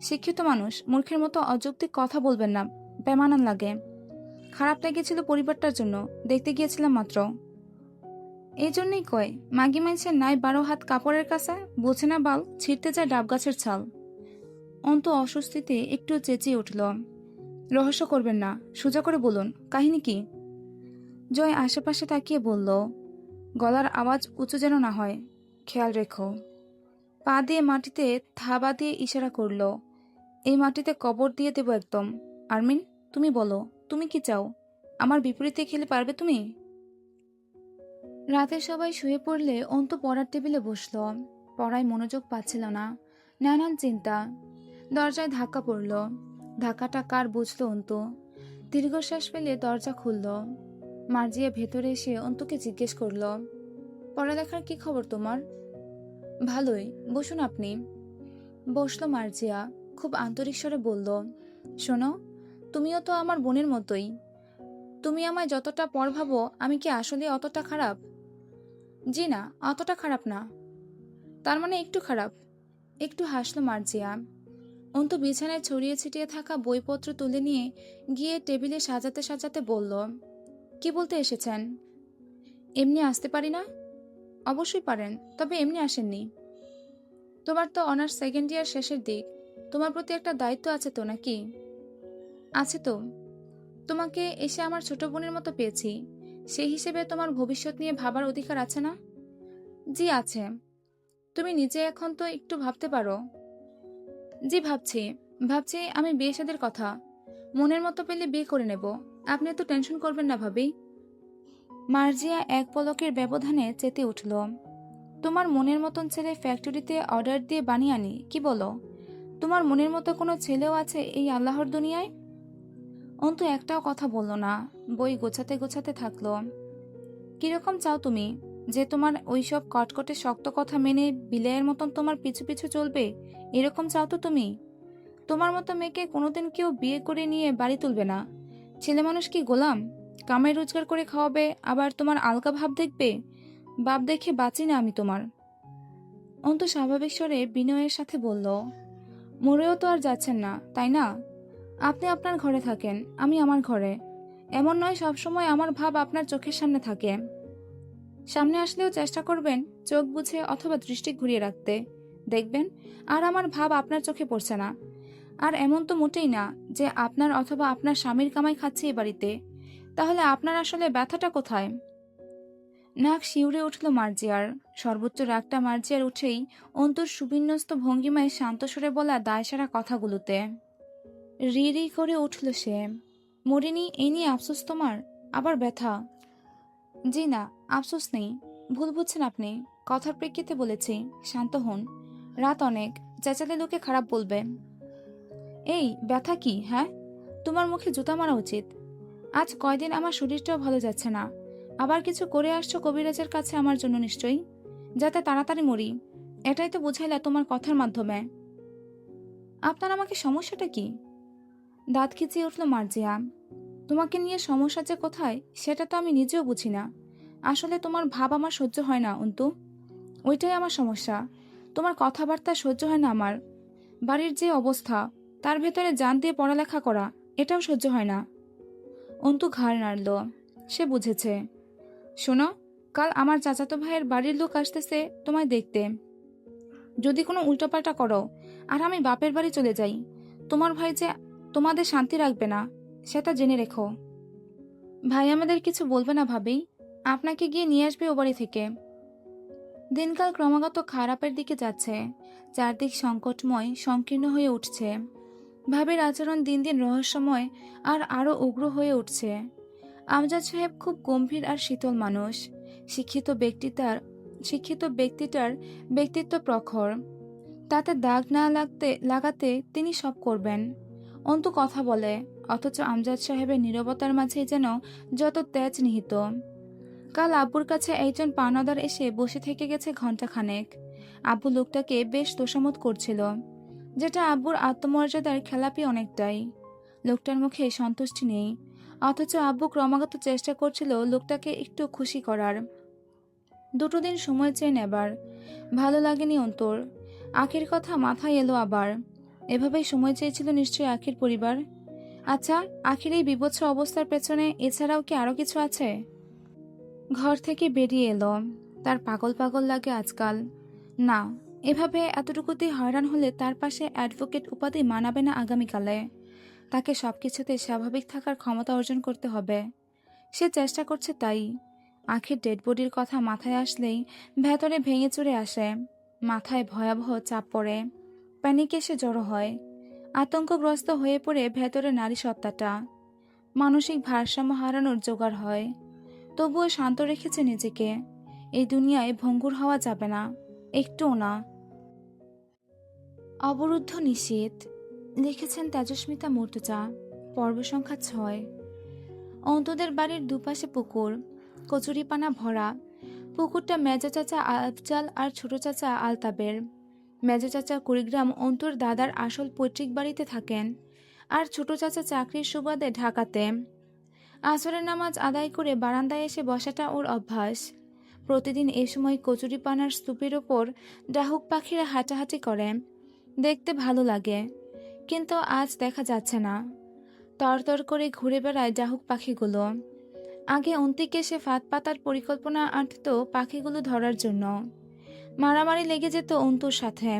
শিক্ষিত মানুষ, মূর্খের মতো অযৌক্তিক কথা বলবেন না, বেমানান লাগে। খারাপ লেগেছিল পরিবারটার জন্য, দেখতে গিয়েছিলাম মাত্র। এই জন্যই কয়, মাগি মাইছের নাই 12 হাত কাপড়ের কাছে, বোঝে না বাল, ছিঁড়তে যায় ডাব গাছের ছাল। অন্ত অস্বস্তিতে একটু চেঁচিয়ে উঠল। রহস্য করবেন না, সোজা করে বলুন, কাহিনী কি? জয় আশেপাশে তাকিয়ে বলল, গলার আওয়াজ উঁচু যেন না হয়, খেয়াল রেখো। পা দিয়ে মাটিতে থাবা দিয়ে ইশারা করল। এই মাটিতে কবর দিয়ে দেব একদম। আরমিন, তুমি বলো, তুমি কি চাও? আমার বিপরীতে খেলে পারবে তুমি? রাতে সবাই শুয়ে পড়লে অন্তু পড়ার টেবিলে বসল। পড়ায় মনোযোগ পাচ্ছিল না, নানান চিন্তা। দরজায় ধাক্কা পড়ল। ধাক্কাটা কার বুঝল অন্তু। দীর্ঘশ্বাস ফেলে দরজা খুলল। মার্জিয়া ভেতরে এসে অন্তুকে জিজ্ঞেস করল, পড়ালেখার কি খবর তোমার? ভালোই, বসুন আপনি। বসলো মার্জিয়া, খুব আন্তরিক স্বরে বলল, শোনো, তুমিও তো আমার বোনের মতোই। তুমি আমায় যতটা পর ভাবো, আমি কি আসলে অতটা খারাপ? জি না, অতটা খারাপ না। তার মানে একটু খারাপ? একটু হাসলো মার্জিয়া। অন্তু বিছানায় ছড়িয়ে ছিটিয়ে থাকা বইপত্র তুলে নিয়ে গিয়ে টেবিলে সাজাতে সাজাতে বলল, কি বলতে এসেছেন? এমনি আসতে পারি না? অবশ্যই পারেন, তবে এমনি আসেননি। তোমার তো অনার্স সেকেন্ড ইয়ার শেষের দিক, তোমার প্রতি একটা দায়িত্ব আছে তো নাকি? আছে তো। তোমাকে এসে আমার ছোট বোনের মতো পেয়েছি, সেই হিসেবে তোমার ভবিষ্যৎ নিয়ে ভাবার অধিকার আছে না? জি আছে। তুমি নিজে এখন তো একটু ভাবতে পারো। জি ভাবছি, ভাবছি আমি বিয়ে শাদীর কথা। মনের মতো পেলে বিয়ে করে নেব। আপনি এত টেনশন করবেন না ভাবি। মার্জিয়া এক পলকের ব্যবধানে চেতে উঠল। তোমার মনের মতন ছেলে ফ্যাক্টরিতে অর্ডার দিয়ে বানিয়ে আনি, কি বলো? তোমার মনের মতো কোনো ছেলেও আছে এই আল্লাহর দুনিয়ায়? অন্তু একটাও কথা বলল না, বই গোছাতে গোছাতে থাকলো। কিরকম চাও তুমি? যে তোমার ওইসব কটকটে শক্ত কথা মেনে বিলের মতন তোমার পিছু পিছু চলবে, এরকম চাও তো তুমি? তোমার মতো মেয়েকে কোনোদিন কেউ বিয়ে করে নিয়ে বাড়ি তুলবে না। ছেলে মানুষ কি গোলাম? কামাই রোজগার করে খাওয়াবে, আবার তোমার আলগা ভাব দেখবে? বাপ দেখে বাঁচি না আমি তোমার। অন্তু স্বাভাবিক স্বরে বিনয়ের সাথে বলল, মরেও তো আর যাচ্ছেন না, তাই না? আপনি আপনার ঘরে থাকেন, আমি আমার ঘরে। এমন নয় সবসময় আমার ভাব আপনার চোখের সামনে থাকে। সামনে আসলেও চেষ্টা করবেন চোখ বুঝে অথবা দৃষ্টি ঘুরিয়ে রাখতে, দেখবেন আর আমার ভাব আপনার চোখে পড়ছে না। আর এমন তো মোটেই না যে আপনার অথবা আপনার স্বামীর কামাই খাচ্ছে এ বাড়িতে। তাহলে আপনার আসলে ব্যথাটা কোথায়? নাক শিউরে উঠল মার্জিয়ার। সর্বোচ্চ রাগটা মার্জিয়ার উঠেই অন্তর সুবিন্যস্ত ভঙ্গিমায় শান্ত স্বরে বলা দায়সারা কথাগুলোতে রি রি করে উঠল সে। মরিনি, এই নিয়ে আফসোস তোমার? আবার ব্যথা? জি না, আফসোস নেই। ভুল বুঝছেন আপনি। কথার প্রেক্ষিতে বলেছি, শান্ত হন। রাত অনেক, চেঁচালে লোকে খারাপ বলবে। এই ব্যথা কি, হ্যাঁ? তোমার মুখে জুতা মারা উচিত। আজ কয়দিন আমার শরীরটাও ভালো যাচ্ছে না। আবার কিছু করে আসছো কবিরাজের কাছে আমার জন্য নিশ্চয়ই, যাতে তাড়াতাড়ি মরি। এটাই তো বুঝাইলা তোমার কথার মাধ্যমে। আপনার আমাকে সমস্যাটা কি? দাঁত খিচিয়ে উঠল মার্জিয়া। তোমাকে নিয়ে সমস্যা যে কোথায় সেটা তো আমি নিজেও বুঝি না। আসলে তোমার ভাব আমার সহ্য হয় না অন্তু। ওইটাই আমার সমস্যা। তোমার কথাবার্তা সহ্য হয় না আমার। বাড়ির যে অবস্থা, তার ভেতরে জান দিয়ে পড়ালেখা করা, এটাও সহ্য হয় না। অন্তু ঘাড় নাড়ল। সে বুঝেছে। শোনো, কাল আমার চাচাতো ভাইয়ের বাড়ির লোক আসতেছে তোমায় দেখতে। যদি কোনো উল্টোপাল্টা করো আর আমি বাপের বাড়ি চলে যাই, তোমার ভাই যে তোমাদের শান্তি রাখবে না, সেটা জেনে রেখো। ভাই আমাদের কিছু বলবে না ভাবি, আপনাকে গিয়ে নিয়ে আসবে ও বাড়ি থেকে। দিনকাল ক্রমাগত খারাপের দিকে যাচ্ছে। চারদিক সংকটময়, সংকীর্ণ হয়ে উঠছে। ভাবির আচরণ দিন দিন রহস্যময় আর আরো উগ্র হয়ে উঠছে। আমজাদ সাহেব খুব গম্ভীর আর শীতল মানুষ। শিক্ষিত ব্যক্তিটার ব্যক্তিত্ব প্রখর। তাতে দাগ না লাগাতে তিনি সব করবেন। অন্তু কথা বলে, অথচ আমজাদ সাহেবের নীরবতার মাঝেই যেন যত তেজ নিহিত। কাল আব্বুর কাছে একজন পাওনাদার এসে বসে থেকে গেছে ঘণ্টাখানেক। আব্বু লোকটাকে বেশ তোষামোদ করছিল, যেটা আব্বুর আত্মমর্যাদার খেলাপি অনেকটাই। লোকটার মুখে সন্তুষ্টি নেই, অথচ আব্বু ক্রমাগত চেষ্টা করছিল লোকটাকে একটু খুশি করার। দুটো দিন সময় চেয়ে নেবার। ভালো লাগেনি অন্তর। আখির কথা মাথায় এলো আবার। এভাবেই সময় চেয়েছিল নিশ্চয়ই আখির পরিবার। আচ্ছা, আখির এই বিভৎস অবস্থার পেছনে এছাড়াও কি আরো কিছু আছে? ঘর থেকে বেরিয়ে এলো। তার পাগল পাগল লাগে আজকাল। না, এভাবে এতটুকুতেই হয়রান হলে তার পাশে অ্যাডভোকেট উপাধি মানাবে না আগামীকালে। তাকে সবকিছুতে স্বাভাবিক থাকার ক্ষমতা অর্জন করতে হবে। সে চেষ্টা করছে তাই। আখির ডেড বডির কথা মাথায় আসলেই ভেতরে ভেঙে চুরে আসে। মাথায় ভয়াবহ চাপ পড়ে। প্যানিকে সে জড়ো হয়। আতঙ্কগ্রস্ত হয়ে পড়ে ভেতরে নারী সত্তাটা। মানসিক ভারসাম্য হারানোর জোগাড় হয়। তবুও শান্ত রেখেছে নিজেকে। এই দুনিয়ায় ভঙ্গুর হওয়া যাবে না, একটুও না। অবরুদ্ধ নিষেধ। লিখেছেন তেজস্মিতা মর্তুজা। পর্ব সংখ্যা 6। অন্তদের বাড়ির দুপাশে পুকুর, কচুরিপানা ভরা। পুকুরটা মেজো চাচা আফজাল আর ছোট চাচা আলতাবের। মেজো চাচা কুড়িগ্রাম অন্তুর দাদার আসল পৈতৃক বাড়িতে থাকেন, আর ছোট চাচা চাকরির সুবাদে ঢাকাতে। আসরের নামাজ আদায় করে বারান্দায় এসে বসাটা ওর অভ্যাস। প্রতিদিন এ সময় কচুরিপানার স্তূপের ওপর ডাহুক পাখিরা হাঁটাহাঁটি করে। দেখতে ভালো লাগে, কিন্তু আজ দেখা যাচ্ছে না। তরতর করে ঘুরে বেড়ায় ডাহুক পাখিগুলো। আগে অন্তিকে সে ফাঁদ পাতার পরিকল্পনা আঁটত পাখিগুলো ধরার জন্য। মারামারি লেগে যেত অন্তুর সাথে।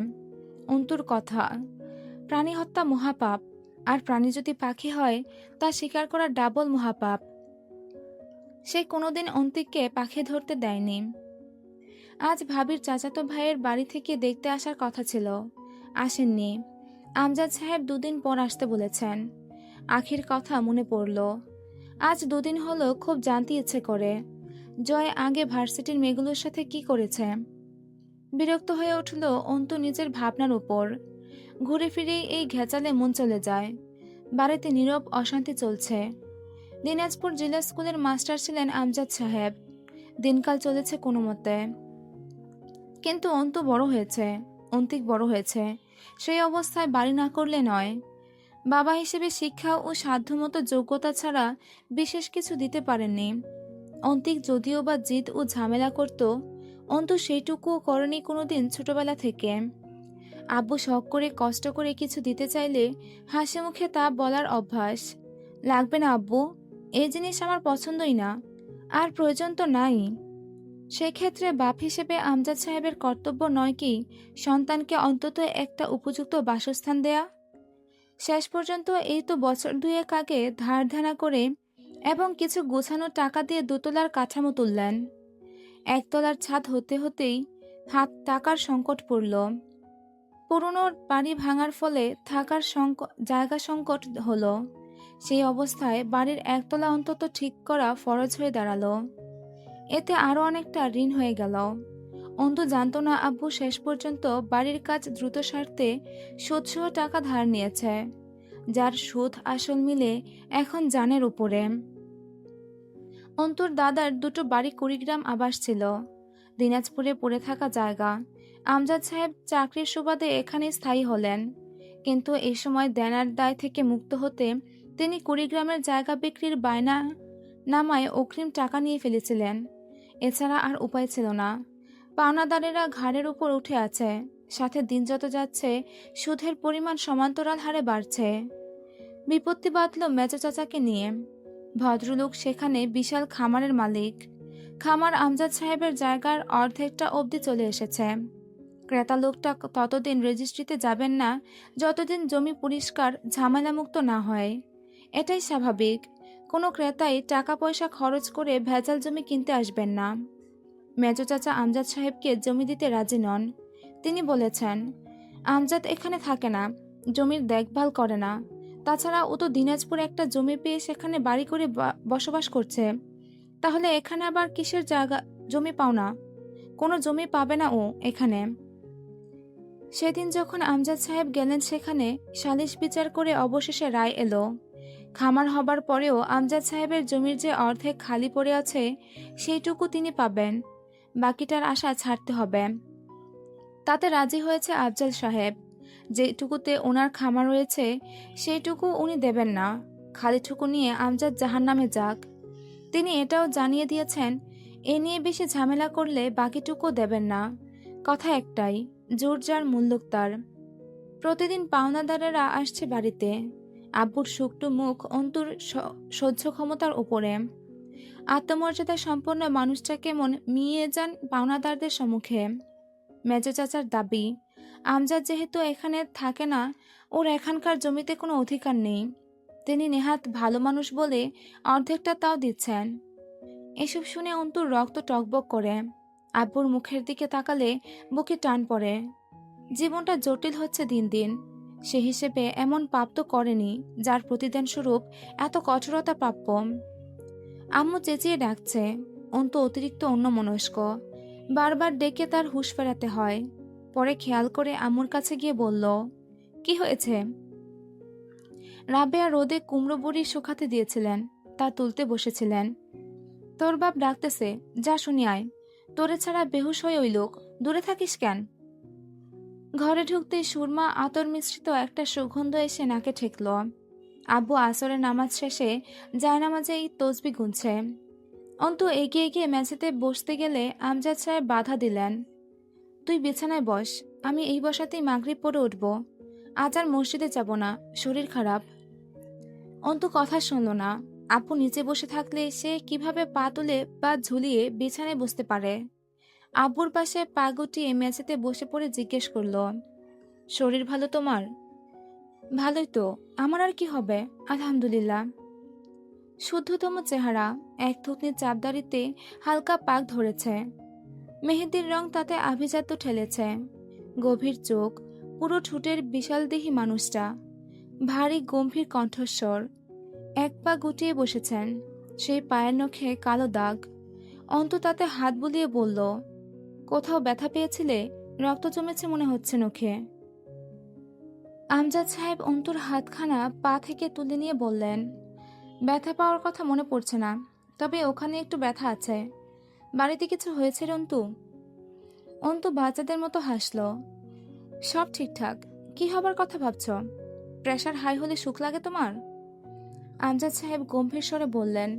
অন্তুর কথা, প্রাণী হত্যা মহাপাপ, আর প্রাণী যদি পাখি হয় তা স্বীকার করা ডাবল মহাপাপ। সে কোনোদিন অন্তিককে পাখি ধরতে দেয়নি। আজ ভাবির চাচাতো ভাইয়ের বাড়ি থেকে দেখতে আসার কথা ছিল, আসেননি। আমজাদ সাহেব দুদিন পর আসতে বলেছেন। আখির কথা মনে পড়ল। আজ দুদিন হলো খুব জানতে ইচ্ছে করে, জয় আগে ভার্সিটির মেয়েগুলোর সাথে কি করেছে। বিরক্ত হয়ে উঠল অন্তু নিজের ভাবনার উপর। ঘুরে ফিরে এই ঘেঁচালে মন চলে যায়। বাড়িতে নীরব অশান্তি চলছে। দিনাজপুর জিলা স্কুলের মাস্টার ছিলেন আমজাদ সাহেব। দিনকাল চলেছে কোনো মতে। কিন্তু অন্তু বড় হয়েছে, অন্তিক বড় হয়েছে। সেই অবস্থায় বাড়ি না করলে নয়। বাবা হিসেবে শিক্ষা ও সাধ্যমতো যোগ্যতা ছাড়া বিশেষ কিছু দিতে পারেননি। অন্তিক যদিও বা জিদ ও ঝামেলা করত, অন্তু সেইটুকুও করেনি কোনোদিন ছোটবেলা থেকে। আব্বু শখ করে কষ্ট করে কিছু দিতে চাইলে হাসি মুখে তা বলার অভ্যাস। লাগবে না আব্বু, এই জিনিস আমার পছন্দই না, আর প্রয়োজন তো নাই। সেক্ষেত্রে বাপ হিসেবে আমজাদ সাহেবের কর্তব্য নয় কি সন্তানকে অন্তত একটা উপযুক্ত বাসস্থান দেয়া? শেষ পর্যন্ত এই তো বছর দুয়েক আগে ধার ধানা করে এবং কিছু গোছানো টাকা দিয়ে দোতলার কাঠামো তুললেন। একতলার ছাদ হতে হতেই হাত টাকার সংকট পড়ল। পুরনো বাড়ি ভাঙার ফলে থাকার জায়গা সংকট হলো। সেই অবস্থায় বাড়ির একতলা অন্তত ঠিক করা ফরজ হয়ে দাঁড়ালো। এতে আরো অনেকটা ঋণ হয়ে গেল। অন্তু জানতো না আব্বু শেষ পর্যন্ত বাড়ির কাজ দ্রুত সারতে সুদসহ টাকা ধার নিয়েছে, যার সুদ আসল মিলে এখন জানের উপরে। অন্তুর দাদার দুটো বাড়ি কুড়িগ্রাম আবাস ছিল, দিনাজপুরে পড়ে থাকা জায়গা। আমজাদ সাহেব চাকরির সুবাদে এখানে স্থায়ী হলেন, কিন্তু এই সময় দেনার দায় থেকে মুক্ত হতে তিনি কুড়িগ্রামের জায়গা বিক্রির বায়না নামায় অগ্রিম টাকা নিয়ে ফেলেছিলেন। এছাড়া আর উপায় ছিল না। পাওনাদারেরা ঘাড়ের উপর উঠে আছে, সাথে দিন যত যাচ্ছে সুদের পরিমাণ সমান্তরাল হারে বাড়ছে। বিপত্তি বাঁধল মেজো চাচাকে নিয়ে। ভদ্রলোক সেখানে বিশাল খামারের মালিক। খামার আমজাদ সাহেবের জায়গার অর্ধেকটা অবধি চলে এসেছে। ক্রেতা লোকটা ততদিন রেজিস্ট্রিতে যাবেন না যতদিন জমি পরিষ্কার ঝামেলামুক্ত না হয়। এটাই স্বাভাবিক। কোনো ক্রেতাই টাকা পয়সা খরচ করে ভেজাল জমি কিনতে আসবেন না। মেজো চাচা আমজাদ সাহেবকে জমি দিতে রাজি নন। তিনি বলেছেন, আমজাদ এখানে থাকে না, জমির দেখভাল করে না। তাছাড়া ও তো দিনাজপুর একটা জমি পেয়ে সেখানে বাড়ি করে বসবাস করছে। তাহলে এখানে আবার কিসের জায়গা জমি পাও না? কোনো জমি পাবে না ও এখানে। সেদিন যখন আমজাদ সাহেব গেলেন সেখানে, সালিশ বিচার করে অবশেষে রায় এলো। খামার হবার পরেও আমজাদ সাহেবের জমির যে অর্ধেক খালি পড়ে আছে সেইটুকু তিনি পাবেন, বাকিটার আশা ছাড়তে হবে। তাতে রাজি হয়েছে আফজাল সাহেব। যেটুকুতে ওনার খামার রয়েছে সেইটুকু উনি দেবেন না, খালিটুকু নিয়ে আমজাদ জাহান্নামে যাক। তিনি এটাও জানিয়ে দিয়েছেন, এ নিয়ে বেশি ঝামেলা করলে বাকিটুকু দেবেন না। কথা একটাই, জোর যার মুল্লুক তার। প্রতিদিন পাওনাদারেরা আসছে বাড়িতে। আব্বুর শুকনো মুখ অন্তুর সহ্য ক্ষমতার উপরে। আত্মমর্যাদা সম্পন্ন মানুষটা কেমন মিয়ে যান পাওনাদারদের সম্মুখে। মেজো চাচার দাবি, আমজাদ যেহেতু এখানে থাকে না, ওর এখানকার জমিতে কোনো অধিকার নেই। তিনি নেহাত ভালো মানুষ বলে অর্ধেকটা তাও দিচ্ছেন। এসব শুনে অন্তুর রক্ত টকবক করে। আব্বুর মুখের দিকে তাকালে বুকে টান পড়ে। জীবনটা জটিল হচ্ছে দিন দিন। সে হিসেবে এমন পাপ তো করেনি যার প্রতিদান স্বরূপ এত কঠোরতা প্রাপ্য। আম্মু চেঁচিয়ে ডাকছে। অন্তু অতিরিক্ত অন্যমনস্ক। বারবার ডেকে তার হুঁশ ফেরাতে হয়। পরে খেয়াল করে আম্মুর কাছে গিয়ে বলল, কি হয়েছে? রাবেয়া রোদে কুমড়ো বড়ি শুকাতে দিয়েছিলেন, তা তুলতে বসেছিলেন। তোর বাপ ডাকতেছে, যা শুনি আয়। তোরে ছাড়া বেহুশ হয়ে ওই লোক, দূরে থাকিস কেন? ঘরে ঢুকতেই সুরমা আতর মিশ্রিত একটা সুগন্ধ এসে নাকে ঠেকল। আব্বু আসরের নামাজ শেষে জায়নামাজেই তসবি গুনছে। অন্তু এগিয়ে গিয়ে মেঝেতে বসতে গেলে আমজাদ সাহেব বাধা দিলেন। তুই বিছানায় বস, আমি এই বসাতেই মাগরিব পড়ে উঠব। আজ আর মসজিদে যাব না, শরীর খারাপ। অন্তু কথা শুনল না। আপু নিচে বসে থাকলে সে কিভাবে পা তুলে পা ঝুলিয়ে বিছানায় বসতে পারে? আব্বুর পাশে পা গুটিয়ে মেঝেতে বসে পড়ে জিজ্ঞেস করল, শরীর ভালো তোমার? ভালোই তো, আমার আর কি হবে, আলহামদুলিল্লাহ। শুদ্ধতম চেহারা, এক থুতনির চাপদারিতে হালকা পাক ধরেছে। মেহেদির রং তাতে আভিজাত্য ঠেলেছে। গভীর চোখ, পুরো ঠোঁটের বিশালদেহী মানুষটা। ভারী গম্ভীর কণ্ঠস্বর। এক পা গুটিয়ে বসেছেন, সেই পায়ের নখে কালো দাগ। অন্তু তাতে হাত বুলিয়ে বলল, কোথাও ব্যথা পেয়েছিলে? রক্ত জমেছে মনে হচ্ছে নখে। আমজাদ সাহেব অন্তুর হাতখানা পা থেকে তুলে নিয়ে বললেন, ব্যথা পাওয়ার কথা মনে পড়ছে না, তবে ওখানে একটু ব্যথা আছে। বাড়িতে কিছু হয়েছে রে অন্তু? অন্তু বাচ্চাদের মতো হাসল। সব ঠিকঠাক। কি হবার কথা ভাবছ? প্রেশার হাই হলে সুখ লাগে তোমার? আমজাদ সাহেব গম্ভীর স্বরে বললেন,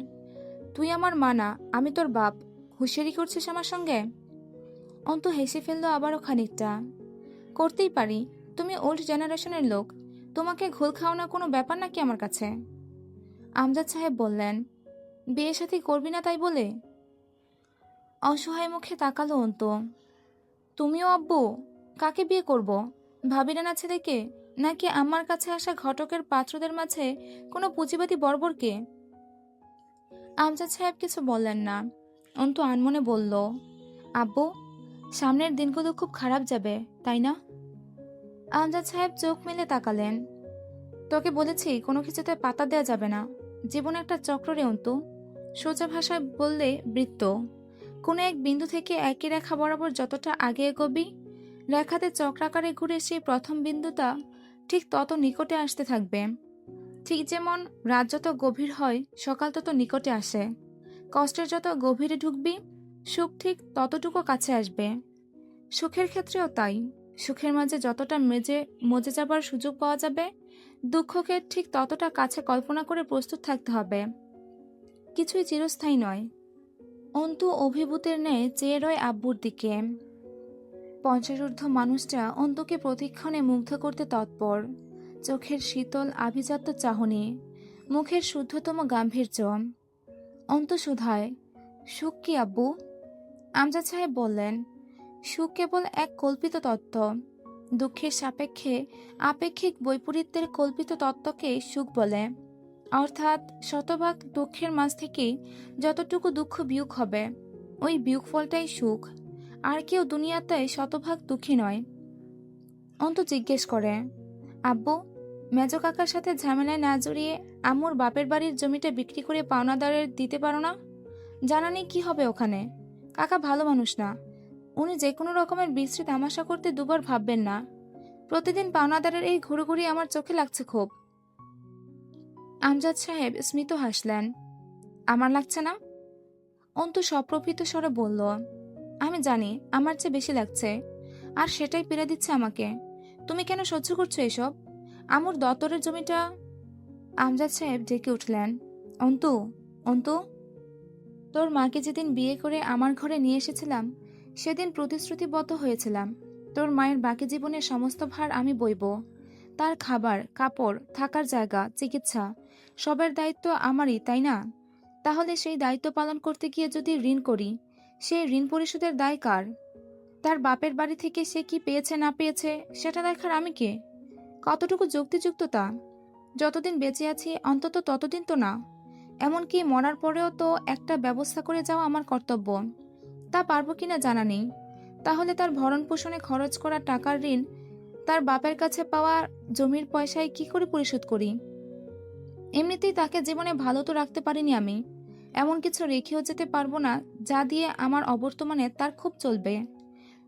তুই আমার মা না, আমি তোর বাপ। হুঁশিয়ারি করছিস আমার সঙ্গে? অন্তু হেসে ফেললো আবারও খানিকটা। করতেই পারি, তুমি ওল্ড জেনারেশনের লোক, তোমাকে ঘোল খাওয়ানো কোনো ব্যাপার নাকি আমার কাছে? আমজাদ সাহেব বললেন, বিয়ে সাথী করবি না তাই বলে? অসহায় মুখে তাকালো অন্তু। তুমিও আব্বু? কাকে বিয়ে করব? ভাবিনা না ছেলেকে, নাকি আমার কাছে আসা ঘটকের পাত্রদের মাঝে কোনো পুঁজিবাদী বর্বরকে? আমজাদ সাহেব কিছু বললেন না। অন্তু আনমনে বলল, আব্বু, সামনের দিনগুলো খুব খারাপ যাবে, তাই না? আমজাদ সাহেব চোখ মেলে তাকালেন। তোকে বলেছি কোনো কিছুতে পাতা দেয়া যাবে না। জীবন একটা চক্র রে অন্তু। সোজা ভাষায় বললে বৃত্ত। কোনো এক বিন্দু থেকে একই রেখা বরাবর যতটা আগে এগোবি, রেখাতে চক্রাকারে ঘুরে সেই প্রথম বিন্দুটা ঠিক তত নিকটে আসতে থাকবে। ঠিক যেমন রাত যত গভীর হয় সকাল তত নিকটে আসে। কষ্টের যত গভীরে ঢুকবি, সুখ ঠিক ততটুকু কাছে আসবে। সুখের ক্ষেত্রেও তাই। সুখের মাঝে যতটা মজে যাবার সুযোগ পাওয়া যাবে, দুঃখকে ঠিক ততটা কাছে কল্পনা করে প্রস্তুত থাকতে হবে। কিছুই চিরস্থায়ী নয়। অন্তু অভিভূতের ন্যায় চেয়ে রয় আব্বুর দিকে। পঞ্চাশোর্ধ্ব মানুষটা অন্তুকে প্রতিক্ষণে মুগ্ধ করতে তৎপর। চোখের শীতল আভিজাত্য চাহনি, মুখের শুদ্ধতম গাম্ভীর্য। অন্তু শুধায়, সুখ কি আব্বু? আমজাদ সাহেব বললেন, সুখ কেবল এক কল্পিত তত্ত্ব। দুঃখের সাপেক্ষে আপেক্ষিক বৈপরীত্যের কল্পিত তত্ত্বকে সুখ বলে। অর্থাৎ শতভাগ দুঃখের মাঝ থেকে যতটুকু দুঃখ বিয়োগ হবে, ওই বিয়োগফলটাই সুখ। আর কেউ দুনিয়াতে শতভাগ দুঃখী নয়। অন্তু জিজ্ঞেস করে, আব্বু, মেজো কাকার সাথে ঝামেলায় না জড়িয়ে আম্মুর বাপের বাড়ির জমিটা বিক্রি করে পাওনাদারের দিতে পারো না? জানা নেই কি হবে ওখানে। কাকা ভালো মানুষ না। উনি যে কোনো রকমের বিশ্রী তামাশা করতে দুবার ভাববেন না। প্রতিদিন পাওনাদারের এই ঘুরোঘুরি আমার চোখে লাগছে খুব। আমজাদ সাহেব স্মিত হাসলেন। আমার লাগছে না? অন্তু সপ্রভিত স্বরে বলল, আমি জানি আমার চেয়ে বেশি লাগছে, আর সেটাই পেরে দিচ্ছে আমাকে। তুমি কেন সহ্য করছো এসব? আমুর দত্তরের জমিটা। আমজাদ সাহেব ডেকে উঠলেন, অন্তু, অন্তু, তোর মাকে যেদিন বিয়ে করে আমার ঘরে নিয়ে এসেছিলাম, সেদিন প্রতিশ্রুতিবদ্ধ হয়েছিলাম তোর মায়ের বাকি জীবনের সমস্ত ভার আমি বইব। তার খাবার, কাপড়, থাকার জায়গা, চিকিৎসা, সবের দায়িত্ব আমারই, তাই না? তাহলে সেই দায়িত্ব পালন করতে গিয়ে যদি ঋণ করি, সেই ঋণ পরিশোধের দায় কার? তার বাপের বাড়ি থেকে সে কি পেয়েছে না পেয়েছে সেটা দেখার আমি কে? কতটুকু যুক্তিযুক্ত তা? যতদিন বেঁচে আছি অন্তত ততদিন তো না। এমনকি মরার পরেও তো একটা ব্যবস্থা করে যাওয়া আমার কর্তব্য। তা পারবো কিনা জানা নেই। তাহলে তার ভরণ পোষণে খরচ করা টাকার ঋণ তার বাপের কাছে পাওয়া জমির পয়সায় কি করে পরিশোধ করি? এমনিতেই তাকে জীবনে ভালো তো রাখতে পারিনি আমি। এমন কিছু রেখেও যেতে পারবো না যা দিয়ে আমার অবর্তমানে তার খুব চলবে।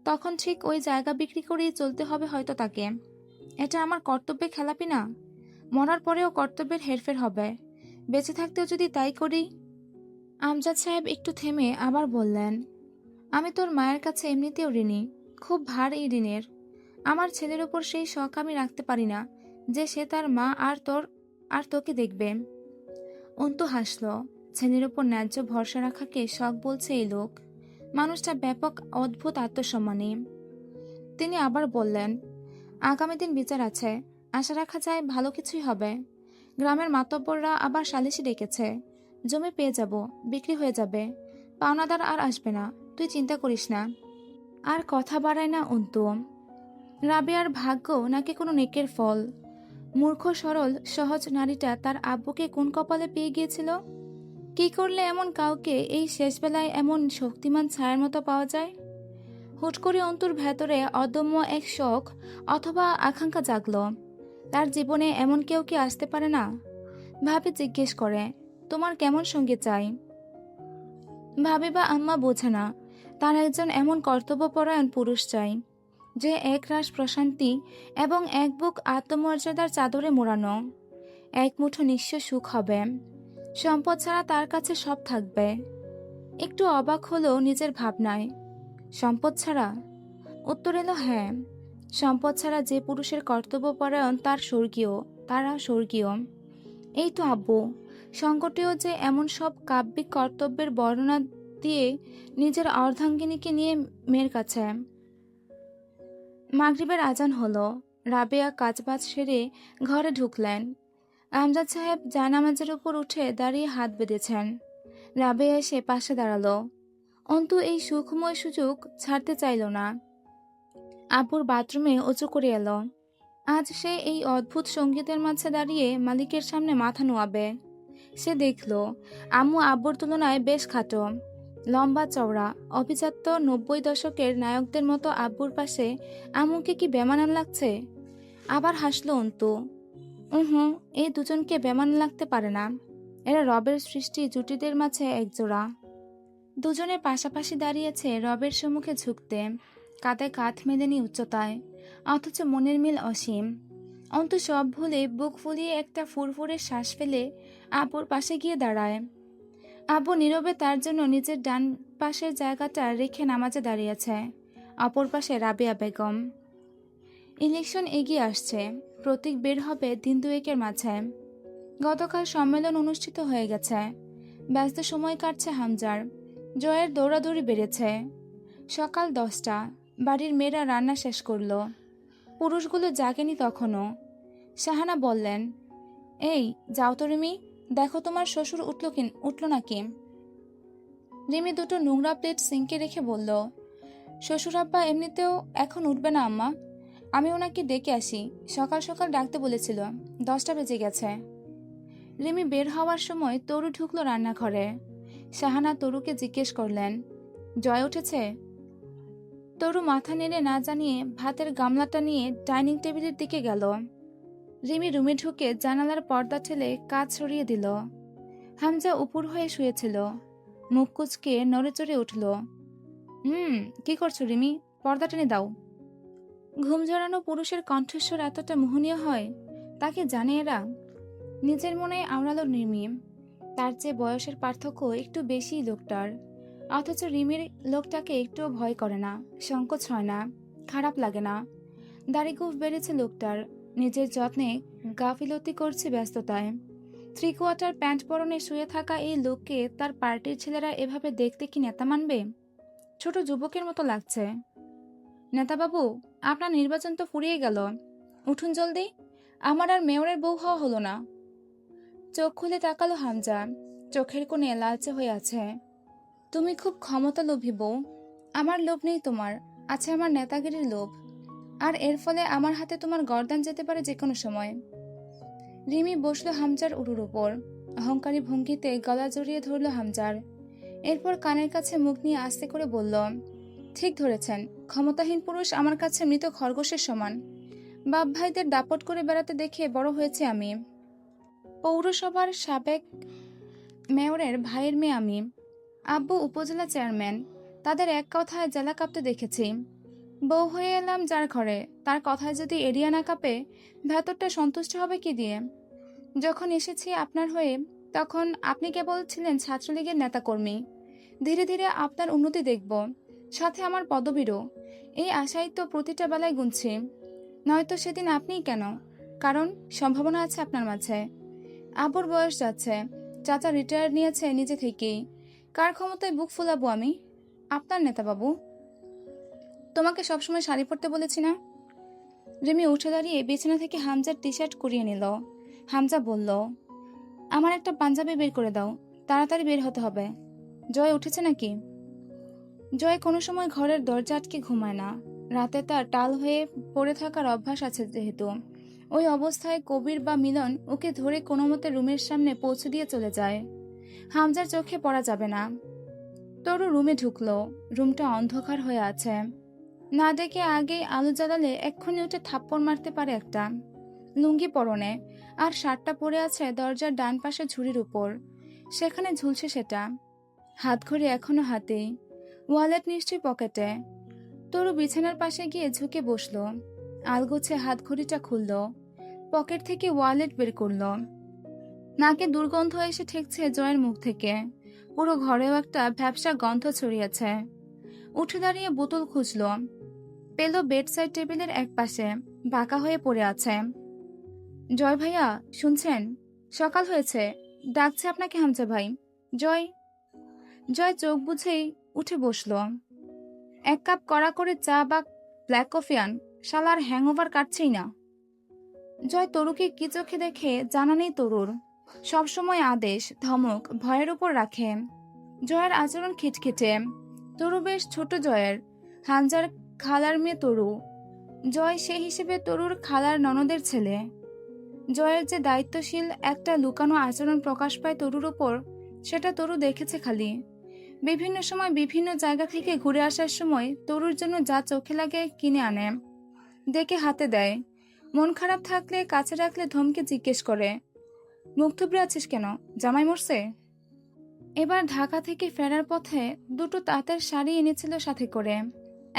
তখন ঠিক ওই জায়গা বিক্রি করেই চলতে হবে হয়তো তাকে। এটা আমার কর্তব্যে খেলাপি না? মরার পরেও কর্তব্যের হেরফের হবে। বেঁচে থাকতেও যদি তাই করি। আমজাদ সাহেব একটু থেমে আবার বললেন, আমি তোর মায়ের কাছে এমনিতেও ঋণী, খুব ভার এই ঋণের। আমার ছেলের উপর সেই শখ আমি রাখতে পারি না যে সে তার মা আর তোকে দেখবে। অন্তু হাসল। ছেলের উপর ন্যায্য ভরসা রাখাকে শখ বলছে এই লোক। মানুষটা ব্যাপক অদ্ভুত আত্মসম্মানী। তিনি আবার বললেন, আগামী দিন বিচার আছে, আশা রাখা যায় ভালো কিছুই হবে। গ্রামের মাতব্বররা আবার সালিশি ডেকেছে। জমি পেয়ে যাব, বিক্রি হয়ে যাবে, পাওনাদার আর আসবে না, তুই চিন্তা করিস না। আর কথা বাড়ায় না অন্তু। রাবেয়ার ভাগ্য নাকি কোনো নেকের ফল। মূর্খ সরল সহজ নারীটা তার আব্বুকে কোন কপালে পেয়ে গিয়েছিল? কি করলে এমন কাউকে এই শেষবেলায় এমন শক্তিমান ছায়ার মতো পাওয়া যায়? হুট করে অন্তুর ভেতরে অদম্য এক শোক অথবা আকাঙ্ক্ষা জাগল। তার জীবনে এমন কেউ কি আসতে পারে না? ভাবি জিজ্ঞেস করে, তোমার কেমন সঙ্গী চাই? ভাবি বা আম্মা বোঝে না, তার একজন এমন কর্তব্যপরায়ণ পুরুষ চাই। যে একরাশ প্রশান্তি এবং এক বুক আত্মমর্যাদার চাদরে মোড়ানো। এক মুঠো নিঃস্ব সুখ হবে। সম্পদ ছাড়া তার কাছে সব থাকবে। একটু অবাক হলো নিজের ভাবনায়। সম্পদ ছাড়া? উত্তর এলো হ্যাঁ। সম্পদ ছাড়া যে পুরুষের কর্তব্যপরায়ণ তারা স্বর্গীয়। এই তো আব্বু সংকটেও যে এমন সব কাব্যিক কর্তব্যের বর্ণনা দিয়ে নিজের অর্ধাঙ্গিনীকে নিয়ে মেয়ের কাছে। মাগরিবের আজান হলো। রাবেয়া কাজবাজ সেরে ঘরে ঢুকলেন। আমজাদ সাহেব জায়নামাজের উপর উঠে দাঁড়িয়ে হাত বেঁধেছেন। রাবেয়া এসে পাশে দাঁড়ালো। অন্তু এই সুখময় সুযোগ ছাড়তে চাইল না। আব্বুর বাথরুমে উঁচু করে এলো। আজ সে এই অদ্ভুত সঙ্গীতের মাঝে দাঁড়িয়ে মালিকের সামনে মাথা নোয়াবে। সে দেখল আম্মু আব্বুর তুলনায় বেশ খাটো, লম্বা চওড়া, অভিজাত্য 90 দশকের নায়কদের মতো আব্বুর পাশে আম্মুকে কি বেমানান লাগছে। আবার হাসলো অন্তু। এই দুজনকে বেমানান লাগতে পারে না। এরা রবের সৃষ্টি জুটিদের মাঝে একজোড়া। দুজনে পাশাপাশি দাঁড়িয়েছে রবের সম্মুখে ঝুঁকতে, কাঁধে কাঁধ মেলেনি উচ্চতায়, অথচ মনের মিল অসীম। অন্তু সব ভুলে বুক ফুলিয়ে একটা ফুরফুরে শ্বাস ফেলে আব্বুর পাশে গিয়ে দাঁড়ায়। আব্বু নীরবে তার জন্য নিজের ডান পাশের জায়গাটা রেখে নামাজে দাঁড়িয়েছে। অপর পাশে রাবেয়া বেগম। ইলেকশন এগিয়ে আসছে। প্রতীক বের হবে দিন দুয়েকের মাঝে। গতকাল সম্মেলন অনুষ্ঠিত হয়ে গেছে। ব্যস্ত সময় কাটছে হামজার। জয়ের দৌড়াদৌড়ি বেড়েছে। সকাল 10টা। বাড়ির মেয়েরা রান্না শেষ করল। পুরুষগুলো জাগেনি তখনও। শাহানা বললেন, এই যাও তো রিমি, দেখো তোমার শ্বশুর উঠল নাকি। রিমি দুটো নোংরা প্লেট সিঙ্কে রেখে বলল, শ্বশুর আব্বা এমনিতেও এখন উঠবে না আম্মা, আমি ওনাকে ডেকে আসি, সকাল সকাল ডাকতে বলেছিল, 10টা বেজে গেছে। রিমি বের হওয়ার সময় তরু ঢুকলো রান্নাঘরে। শাহানা তরুকে জিজ্ঞেস করলেন, জয় উঠেছে? তরু মাথা নেড়ে না জানিয়ে ভাতের গামলাটা নিয়ে ডাইনিং টেবিলের দিকে গেল। রিমি রুমে ঢুকে জানালার পর্দা ঠেলে কাজ সরিয়ে দিল। হামজা উপর হয়ে শুয়েছিল। মুখ কুচকে নড়েচড়ে উঠল। কি করছো রিমি, পর্দা টেনে দাও। ঘুম জড়ানো পুরুষের কণ্ঠস্বর এতটা মোহনীয় হয়, তাকে জানে এরা। নিজের মনে আওড়ালো রিমি। তার চেয়ে বয়সের পার্থক্য একটু বেশি লোকটার, অথচ রিমির লোকটাকে একটুও ভয় করে না, সংকোচ হয় না, খারাপ লাগে না। দাড়িগোঁফ বেড়েছে লোকটার, নিজের যত্নে গাফিলতি করছে ব্যস্ততায়। 3/4 প্যান্ট পরনে শুয়ে থাকা এই লোককে তার পার্টির ছেলেরা এভাবে দেখতে কি নেতা মানবে? ছোট যুবকের মতো লাগছে। নেতাবাবু, আপনার নির্বাচন তো ফুরিয়ে গেল, উঠুন জলদি, আমার আর মেয়রের বউ হওয়া হলো না। চোখ খুলে তাকালো হামজা, চোখের কোণে লালচে হয়ে আছে। তুমি খুব ক্ষমতালোভী বউ। আমার লোভ নেই তোমার, আছে আমার নেতাগিরির লোভ, আর এর ফলে আমার হাতে তোমার গর্দান যেতে পারে যে কোনো সময়। রিমি বসলো হামজার উড়ুর উপর, অহংকারী ভঙ্গিতে গলা জড়িয়ে ধরল হামজার। এরপর কানের কাছে মুখ নিয়ে আস্তে করে বলল, ঠিক ধরেছেন, ক্ষমতাহীন পুরুষ আমার কাছে মৃত খরগোশের সমান। বাপ ভাইদের দাপট করে বেড়াতে দেখে বড় হয়েছে আমি। পৌরসভার সাবেক মেয়রের ভাইয়ের মেয়ে আমি। আব্বু উপজেলা চেয়ারম্যান, তাদের এক কথায় জেলা কাঁপতে দেখেছি। বউ হয়ে এলাম যার ঘরে, তার কথায় যদি এড়িয়ে না কাঁপে, ভেতরটা সন্তুষ্ট হবে কি দিয়ে? যখন এসেছি আপনার হয়ে, তখন আপনি কেবল ছিলেন ছাত্রলীগের নেতাকর্মী। ধীরে ধীরে আপনার উন্নতি দেখব, সাথে আমার পদবীরও। এই আশাই তো প্রতিটা বেলায় গুনছি। নয়তো সেদিন আপনিই কেন, কারণ সম্ভাবনা আছে আপনার মাঝে। আব্বুর বয়স যাচ্ছে, চাচা রিটায়ার নিয়েছে নিজে থেকেই, কার ক্ষমতায় বুক ফুলাবো আমি? আপনার নেতাবাবু। তোমাকে সবসময় শাড়ি পরতে বলেছি না? রিমি উঠে দাঁড়িয়ে বিছানা থেকে হামজার টি শার্ট কুড়িয়ে নিল। হামজা বলল, আমার একটা পাঞ্জাবি বের করে দাও, তাড়াতাড়ি বের হতে হবে। জয় উঠেছে নাকি? জয় কোনো সময় ঘরের দরজা আটকে ঘুমায় না। রাতে তার টাল হয়ে পড়ে থাকার অভ্যাস আছে যেহেতু, ওই অবস্থায় কবির বা মিলন ওকে ধরে কোনো মতে রুমের সামনে পৌঁছে দিয়ে চলে যায়। হামজার চোখে পড়া যাবে না। তরু রুমে ঢুকলো। রুমটা অন্ধকার হয়ে আছে। না ডেকে আগেই আলো জ্বালালে এক্ষুনি উঠে থাপ্পড় মারতে পারে একটা। লুঙ্গি পরনে, আর শার্টটা পরে আছে দরজার ডান পাশে ঝুড়ির উপর, সেখানে ঝুলছে সেটা। হাতঘড়ি এখনো হাতেই, ওয়ালেট নিশ্চয়ই পকেটে। তরু বিছানার পাশে গিয়ে ঝুঁকে বসলো। আলগোছে হাত ঘড়িটা খুলল, পকেট থেকে ওয়ালেট বের করলো। নাকে দুর্গন্ধ এসে ঠেকছে জয়ের মুখ থেকে। পুরো ঘরেও একটা ভ্যাপসা গন্ধ ছড়িয়েছে। উঠে দাঁড়িয়ে বোতল খুঁজলো, পেল বেডসাইড টেবিলের এক পাশে বাঁকা হয়ে পড়ে আছে। জয় ভাইয়া, শুনছেন? সকাল হয়েছে, ডাকছে আপনাকে হামজা ভাই। জয়। জয় চোখ বুঝেই উঠে বসলো। এক কাপ কড়া করে চা বা ব্ল্যাক কফি আন, শালার হ্যাংওভার কাটছেই না। জয় তরুকে কি চোখে দেখে জানা নেই তরুর। সবসময় আদেশ, ধমক, ভয়ের উপর রাখে। জয়ের আচরণ খিটখিটে। তরু বেশ ছোট জয়ের, হামজার খালার মেয়ে তরু। জয় সেই হিসেবে তরুর খালার ননদের ছেলে। জয়ের যে দায়িত্বশীল একটা লুকানো আচরণ প্রকাশ পায় তরুর ওপর, সেটা তরু দেখেছে খালি। বিভিন্ন সময় বিভিন্ন জায়গা থেকে ঘুরে আসার সময় তরুর জন্য যা চোখে লাগে কিনে আনে, দেখে হাতে দেয়। মন খারাপ থাকলে কাছে রাখলে ধমকে জিজ্ঞেস করে, মুখ থুবড়ে আছিস কেন, জামাই মরছে? এবার ঢাকা থেকে ফেরার পথে দুটো তাঁতের শাড়ি এনেছিল সাথে করে।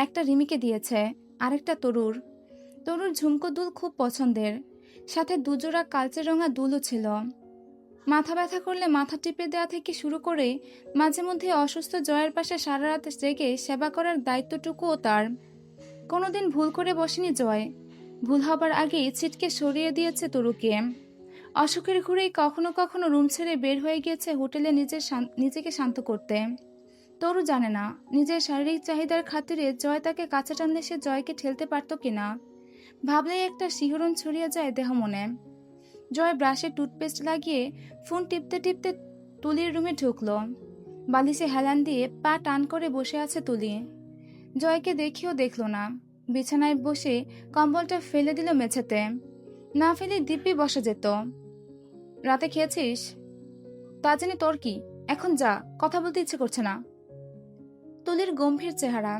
একটা রিমিকে দিয়েছে, আরেকটা তরুর। তরুর ঝুমকো দুল খুব পছন্দের, সাথে দুজোড়া কালচে রঙা দুলও ছিল। মাথা ব্যথা করলে মাথা টিপে দেওয়া থেকে শুরু করে মাঝে মধ্যে অসুস্থ জয়ের পাশে সারা রাত জেগে সেবা করার দায়িত্বটুকুও তার। কোনোদিন ভুল করে বসেনি জয়। ভুল হবার আগেই ছিটকে সরিয়ে দিয়েছে তরুকে। অসুখের ঘুরেই কখনো কখনো রুম ছেড়ে বের হয়ে গিয়েছে হোটেলে নিজেকে শান্ত করতে। তরু জানে না নিজের শারীরিক চাহিদার খাতিরে জয় তাকে কাছে টানলে সে জয়কে ঠেলতে পারত কিনা। ভাবলেই একটা শিহরণ ছড়িয়ে যায় দেহ মনে। জয় ব্রাশে টুথপেস্ট লাগিয়ে ফোন টিপতে টিপতে তুলির রুমে ঢুকলো। বালিশে হেলান দিয়ে পা টান করে বসে আছে তুলি। জয়কে দেখিও দেখল না। বিছানায় বসে কম্বলটা ফেলে দিল মেঝেতে। না ফেলে দিব্যি বসা যেত। রাতে খেয়েছিস? তা জেনে তোর কি, এখন যা, কথা বলতে ইচ্ছে করছে না। তুলির গম্ভীর চেহারা।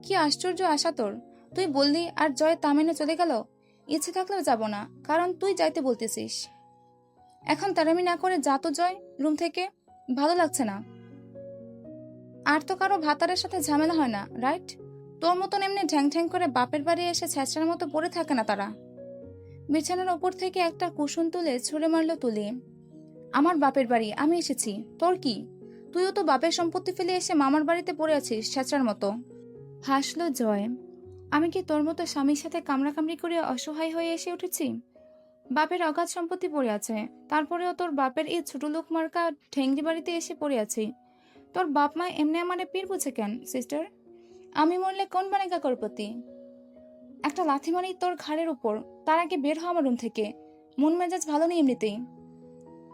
কি আশ্চর্য আশা তোর, তুই বললি আর জয় তা মেনে চলে গেল। ইচ্ছে থাকলেও যাব না, কারণ তুই যাইতে বলতেছিস। এখন তারামি না করে যা তো জয় রুম থেকে, ভালো লাগছে না। আর তো কারো ভাতারের সাথে ঝামেলা হয় না, রাইট? তোর মতন এমনি ঢ্যাং ঢ্যাং করে বাপের বাড়ি এসে ছ্যাঁচড়ার মতো পড়ে থাকে না তারা। বিছানার ওপর থেকে একটা কুশন তুলে ছুঁড়ে মারল তুলি। আমার বাপের বাড়ি, আমি এসেছি, তোর কি? তুইও তো বাপের সম্পত্তি ফেলে এসে মামার বাড়িতে পড়ে আছিস ছ্যাঁচড়ার মতো। হাসলো জয়। আমি কি তোর মতো স্বামীর সাথে কামড়াকামড়ি করে অসহায় হয়ে এসে উঠেছি? বাপের অগাধ সম্পত্তি পড়ে আছে, তারপরেও তোর বাপের এই ছোট লোক মার্কা ঠেঙ্গি বাড়িতে এসে পড়ে আছি। তোর বাপ মা এমনি আমারে পীর বুঝে কেন সিস্টার? আমি মরলে কোন বানেগা করপতি? একটা লাথি মারি তোর ঘাড়ের উপর, তার আগে বের হ আমার রুম থেকে। মন মেজাজ ভালো নেই এমনিতেই।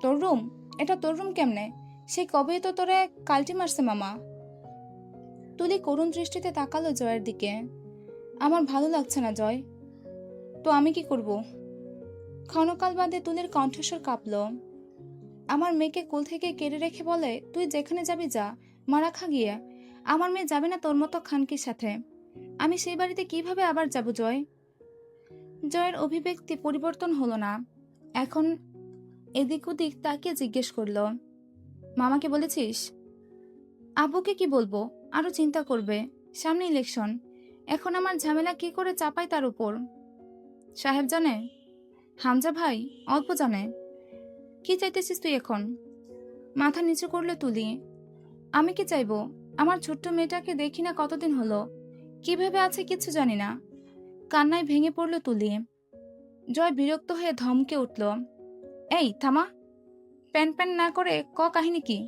তোর রুম? এটা তোর রুম কেমনে? সেই কবেই তো তোরে কালটি মারছে মামা। তুলি করুণ দৃষ্টিতে তাকালো জয়ের দিকে। আমার ভালো লাগছে না জয়, তো আমি কি করব? ক্ষণকাল বাদে তুলির কণ্ঠস্বর কাঁপল। আমার মেয়েকে কোল থেকে কেড়ে রেখে বলে, তুই যেখানে যাবি যা, মারা খা গিয়ে। আমার মেয়ে যাবে না তোর মতো খানকির সাথে। আমি সেই বাড়িতে কিভাবে আবার যাব জয়? জয়ের অভিব্যক্তি পরিবর্তন হলো না। এখন এদিক ওদিক তাকিয়ে জিজ্ঞেস করল, মামাকে বলেছিস? আব্বুকে কি বলবো, আরো চিন্তা করবে। সামনে ইলেকশন, এখন আমার ঝামেলা কি করে চাপাই তার উপর। সাহেব জানে? হামজা ভাই অল্প জানে। কি চাইতেছিস তুই এখন? মাথা নিচু করলে তুলি। আমি কি চাইবো? আমার ছোট্ট মেয়েটাকে দেখি না কতদিন হলো, কিভাবে আছে কিছু জানি না। কান্নায় ভেঙে পড়ল তুলি। জয় বিরক্ত হয়ে ধমকে উঠল, এই থামা। প্যান প্যান না করে কাহিনী কি?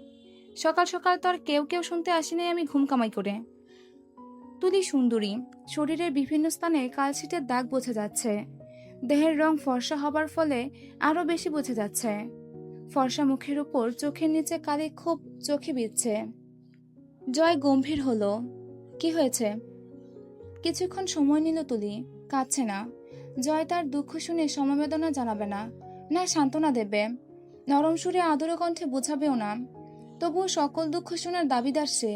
সকাল সকাল তো আর কেউ কেউ শুনতে আসিনি আমি ঘুম কামাই করে। তুলি সুন্দরী, শরীরের বিভিন্ন স্থানে কালশিটের দাগ বোঝা যাচ্ছে। দেহের রং ফর্সা হবার ফলে আরো বেশি বোঝা যাচ্ছে। ফর্সা মুখের উপর চোখের নিচে কালি খুব চোখে বিঁধছে। জয় গম্ভীর হলো। কি হয়েছে? কিছুক্ষণ সময় নিল তুলি। কাঁদছে না। জয় তার দুঃখ শুনে সমবেদনা জানাবে না, না সান্ত্বনা দেবে। নরম সুরে আদরে কণ্ঠে বোঝাবেও না। তবুও সকল দুঃখ শোনার দাবিদার সে।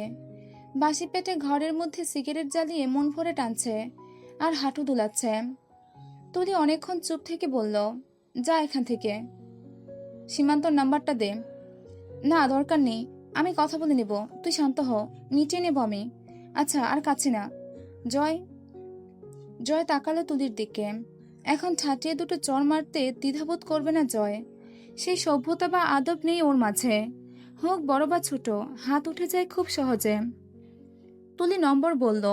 বাসি পেটে ঘরের মধ্যে সিগারেট জ্বালিয়ে মন ভরে টানছে আর হাঁটু দুলাচ্ছে। তুলি অনেকক্ষণ চুপ থেকে বলল, যা এখান থেকে। সীমান্তর নাম্বারটা দে। না দরকার নেই, আমি কথা বলে নেব, তুই শান্ত হ, মিটিয়ে নেব আমি। আচ্ছা আর কাচ্ছি না, জয় জয় তাকালো তুলির দিকে। এখন ছাটিয়ে দুটো চড় মারতে দ্বিধাবোধ করবে না জয়। সেই সভ্যতা বা আদব নেই ওর মাঝে। হোক বড় বা ছোট, হাত উঠে যায় খুব সহজে। তুলি নম্বর বলল।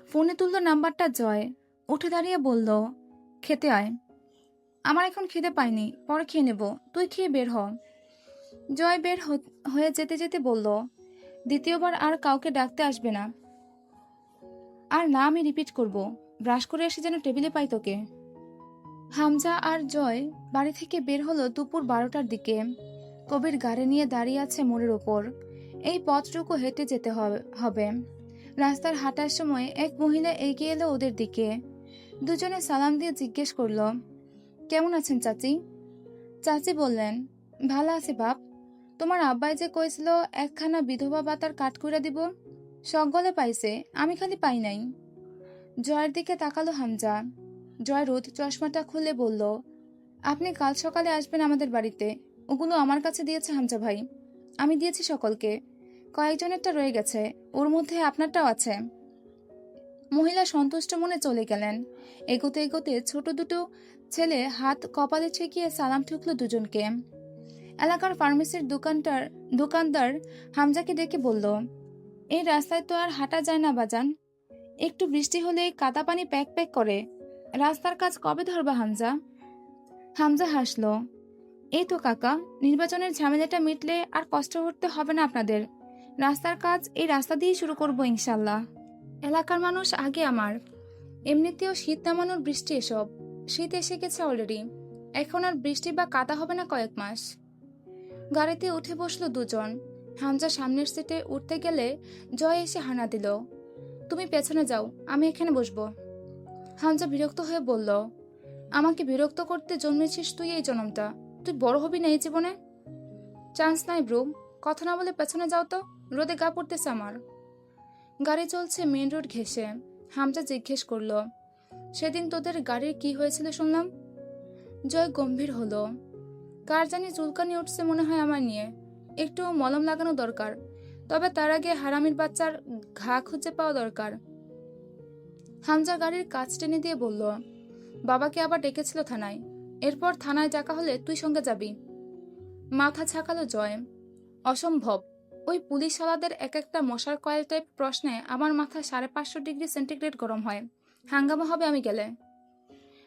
ফোনে তুলল নাম্বারটা জয়। উঠে দাঁড়িয়ে বলল, খেতে আয়। আমার এখন খিদে পাইনি, পরে খেয়ে নেব, তুই খেয়ে বের হ। জয় বের হয়ে যেতে যেতে বলল, দ্বিতীয়বার আর কাউকে ডাকতে আসবে না। আর না আমি রিপিট করব, ব্রাশ করে এসে যেন টেবিলে পাই তোকে। হামজা আর জয় বাড়ি থেকে বের হলো দুপুর 12টার দিকে। কবির গাড়ি নিয়ে দাঁড়িয়ে আছে মোড়ের ওপর। এই পথটুকু হেঁটে যেতে হবে। রাস্তার হাঁটার সময় এক মহিলা এগিয়ে এলো ওদের দিকে। দুজনে সালাম দিয়ে জিজ্ঞেস করলো, কেমন আছেন চাচি? চাচি বললেন, ভালো আছি বাপ। তোমার আব্বাই যে কইছিল একখানা বিধবা ভাতার কাঠ কইরা দিব, সকলে পাইছে, আমি খালি পাই নাই। জয়ের দিকে তাকালো হামজা। জয় রোদ চশমাটা খুলে বলল, আপনি কাল সকালে আসবেন আমাদের বাড়িতে। ওগুলো আমার কাছে দিয়েছে হামজা ভাই, আমি দিয়েছি সকলকে। কয়েকজনেরটা রয়ে গেছে, ওর মধ্যে আপনারটাও আছে। মহিলা সন্তুষ্ট মনে চলে গেলেন। এগোতে এগোতে ছোট দুটো ছেলে হাত কপালে ঠেকিয়ে সালাম ঠুকলো দুজনকে। এলাকার ফার্মেসির দোকানদার হামজাকে ডেকে বলল, এই রাস্তায় তো আর হাঁটা যায় না বাজান, একটু বৃষ্টি হলেই কাদা পানি প্যাক প্যাক করে। রাস্তার কাজ কবে ধরবা হামজা? হামজা হাসলো, এই তো কাকা, নির্বাচনের ঝামেলাটা মিটলে আর কষ্ট করতে হবে না আপনাদের। রাস্তার কাজ এই রাস্তা দিয়েই শুরু করবো ইনশাল্লাহ। এলাকার মানুষ আগে আমার। এমনিতেও শীত নামানোর বৃষ্টি এসব। শীত এসে গেছে অলরেডি, এখন আর বৃষ্টি বা কাদা হবে না কয়েক মাস। গাড়িতে উঠে বসলো দুজন। হামজা সামনের সিটে উঠতে গেলে জয় এসে হানা দিল, তুমি পেছনে যাও, আমি এখানে বসবো। হামজা বিরক্ত হয়ে বলল, আমাকে বিরক্ত করতে জন্মেছিস তুই এই জন্মটা, তুই বড় হবি না এই জীবনে। চান্স নাই ব্রো, কথা না বলে পেছনে যাও তো, রোদে গা পড়তেছে আমার। গাড়ি চলছে মেন রোড ঘেঁষে। হামজা জিজ্ঞেস করলো, সেদিন তোদের গাড়ির কি হয়েছিল শুনলাম? জয় গম্ভীর হলো, কার জানি চুলকানি উঠছে মনে হয় আমার নিয়ে, একটু মলম লাগানো দরকার, তবে তার আগে হারামির বাচ্চার ঘা খুঁজে পাওয়া দরকার। হামজা গাড়ির কাজ টেনে দিয়ে বলল, বাবাকে আবার ডেকেছিল থানায়, এরপর থানায় ডাকা হলে তুই সঙ্গে যাবি। মাথা ছাকালো জয়, অসম্ভব, ওই পুলিশওয়ালাদের এক একটা মশার কয়েল টাইপ প্রশ্নে আমার মাথা 550 ডিগ্রি সেন্টিগ্রেড গরম হয়, হাঙ্গামা হবে আমি গেলে।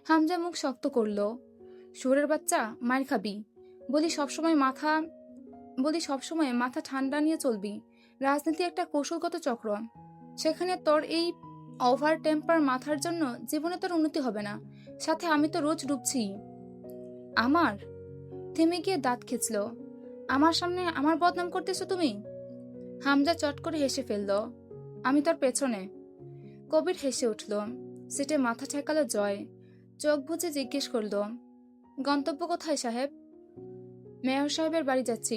হামজা মুখ শক্ত করলো, শুয়োরের বাচ্চা, মার খাবি। বলি সবসময় মাথা ঠান্ডা নিয়ে চলবি। রাজনীতি একটা কৌশলগত চক্র, সেখানে তোর এই ওভার টেম্পার মাথার জন্য জীবনে তোর উন্নতি হবে না, সাথে আমি তো রোজ ডুবছি। আমার? থেমে গিয়ে দাঁত খেঁচল, আমার সামনে আমার বদনাম করতেছো তুমি? হামজা চট করে হেসে ফেলল, আমি তোর পেছনে। কবির হেসে উঠল। সিটে মাথা ঠেকালো জয়। চোখ বুজে জিজ্ঞেস করল, গন্তব্য কোথায় সাহেব? মেয়র সাহেবের বাড়ি যাচ্ছি।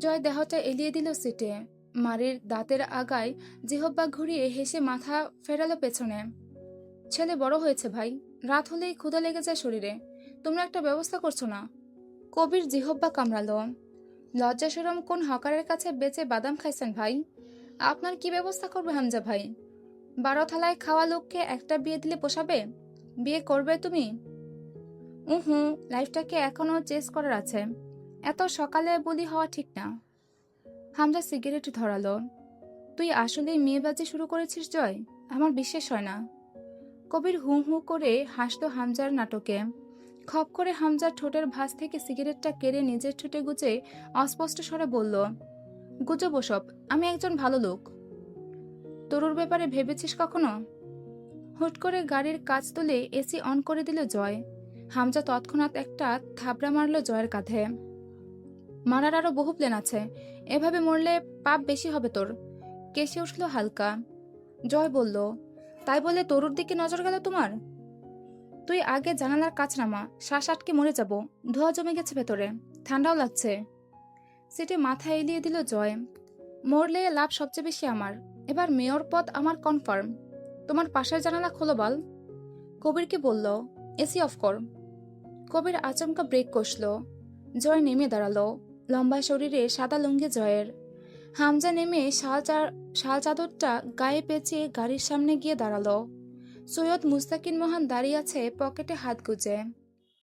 জয় দেহটা এলিয়ে দিল সিটে। মারির দাঁতের আগায় জিহব্বা ঘুরিয়ে হেসে মাথা ফেরালো পেছনে। ছেলে বড় হয়েছে ভাই, রাত হলেই ক্ষুধা লেগে যায় শরীরে, তোমরা একটা ব্যবস্থা করছো না। কবির জিহব্বা কামড়ালো, লজ্জা শরম কোন হকারের কাছে বেচে বাদাম খাইছেন ভাই? আপনার কি ব্যবস্থা করবে হামজা ভাই? 12 থালায় খাওয়া লোককে একটা বিয়ে দিলে পোষাবে? বিয়ে করবে তুমি? লাইফটাকে এখনো চেস করার আছে, এত সকালে বলি হওয়া ঠিক না। হামজা সিগারেট ধরালো, তুই আসলেই মেয়েবাজি শুরু করেছিস জয়, আমার বিশ্বাস হয় না। কবির হু হু করে হাসলো হামজার নাটকে। খপ করে হামজার ঠোঁটের ভাঁজ থেকে সিগারেটটা কেড়ে নিজের ঠোঁটে গুজে অস্পষ্ট স্বরে বলল, গুজব ওসব, আমি একজন ভালো লোক। তরুর ব্যাপারে ভেবেছিস কখনো? হুট করে গাড়ির কাজ তুলে এসি অন করে দিল জয়। হামজা তৎক্ষণাৎ একটা থাবড়া মারল জয়ের কাঁধে। মারার আরো বহু প্ল্যান আছে, এভাবে মরলে পাপ বেশি হবে তোর। কেসে উঠল হালকা। জয় বলল, তাই বলে তরুর দিকে নজর গেল তোমার? তুই আগে জানালার কাছ নামা, শ্বাস আটকে মরে যাব, ধোয়া জমে গেছে ভেতরে, ঠান্ডাও লাগছে। সিটে মাথা এলিয়ে দিল জয়। মরলে লাভ সবচেয়ে বেশি আমার, এবার মেয়র পদ আমার কনফার্ম। তোমার পাশের জানালা খোলো বল। কবিরকে বলল, এসি অফ কর। কবির আচমকা ব্রেক কষল। জয় নেমে দাঁড়ালো। লম্বা শরীরে সাদা লুঙ্গি জয়ের। হামজা নেমে শাল চাদরটা গায়ে পেঁচিয়ে গাড়ির সামনে গিয়ে দাঁড়ালো। সৈয়দ মুস্তাকিন মহান দাঁড়িয়ে আছে পকেটে হাত গুজে।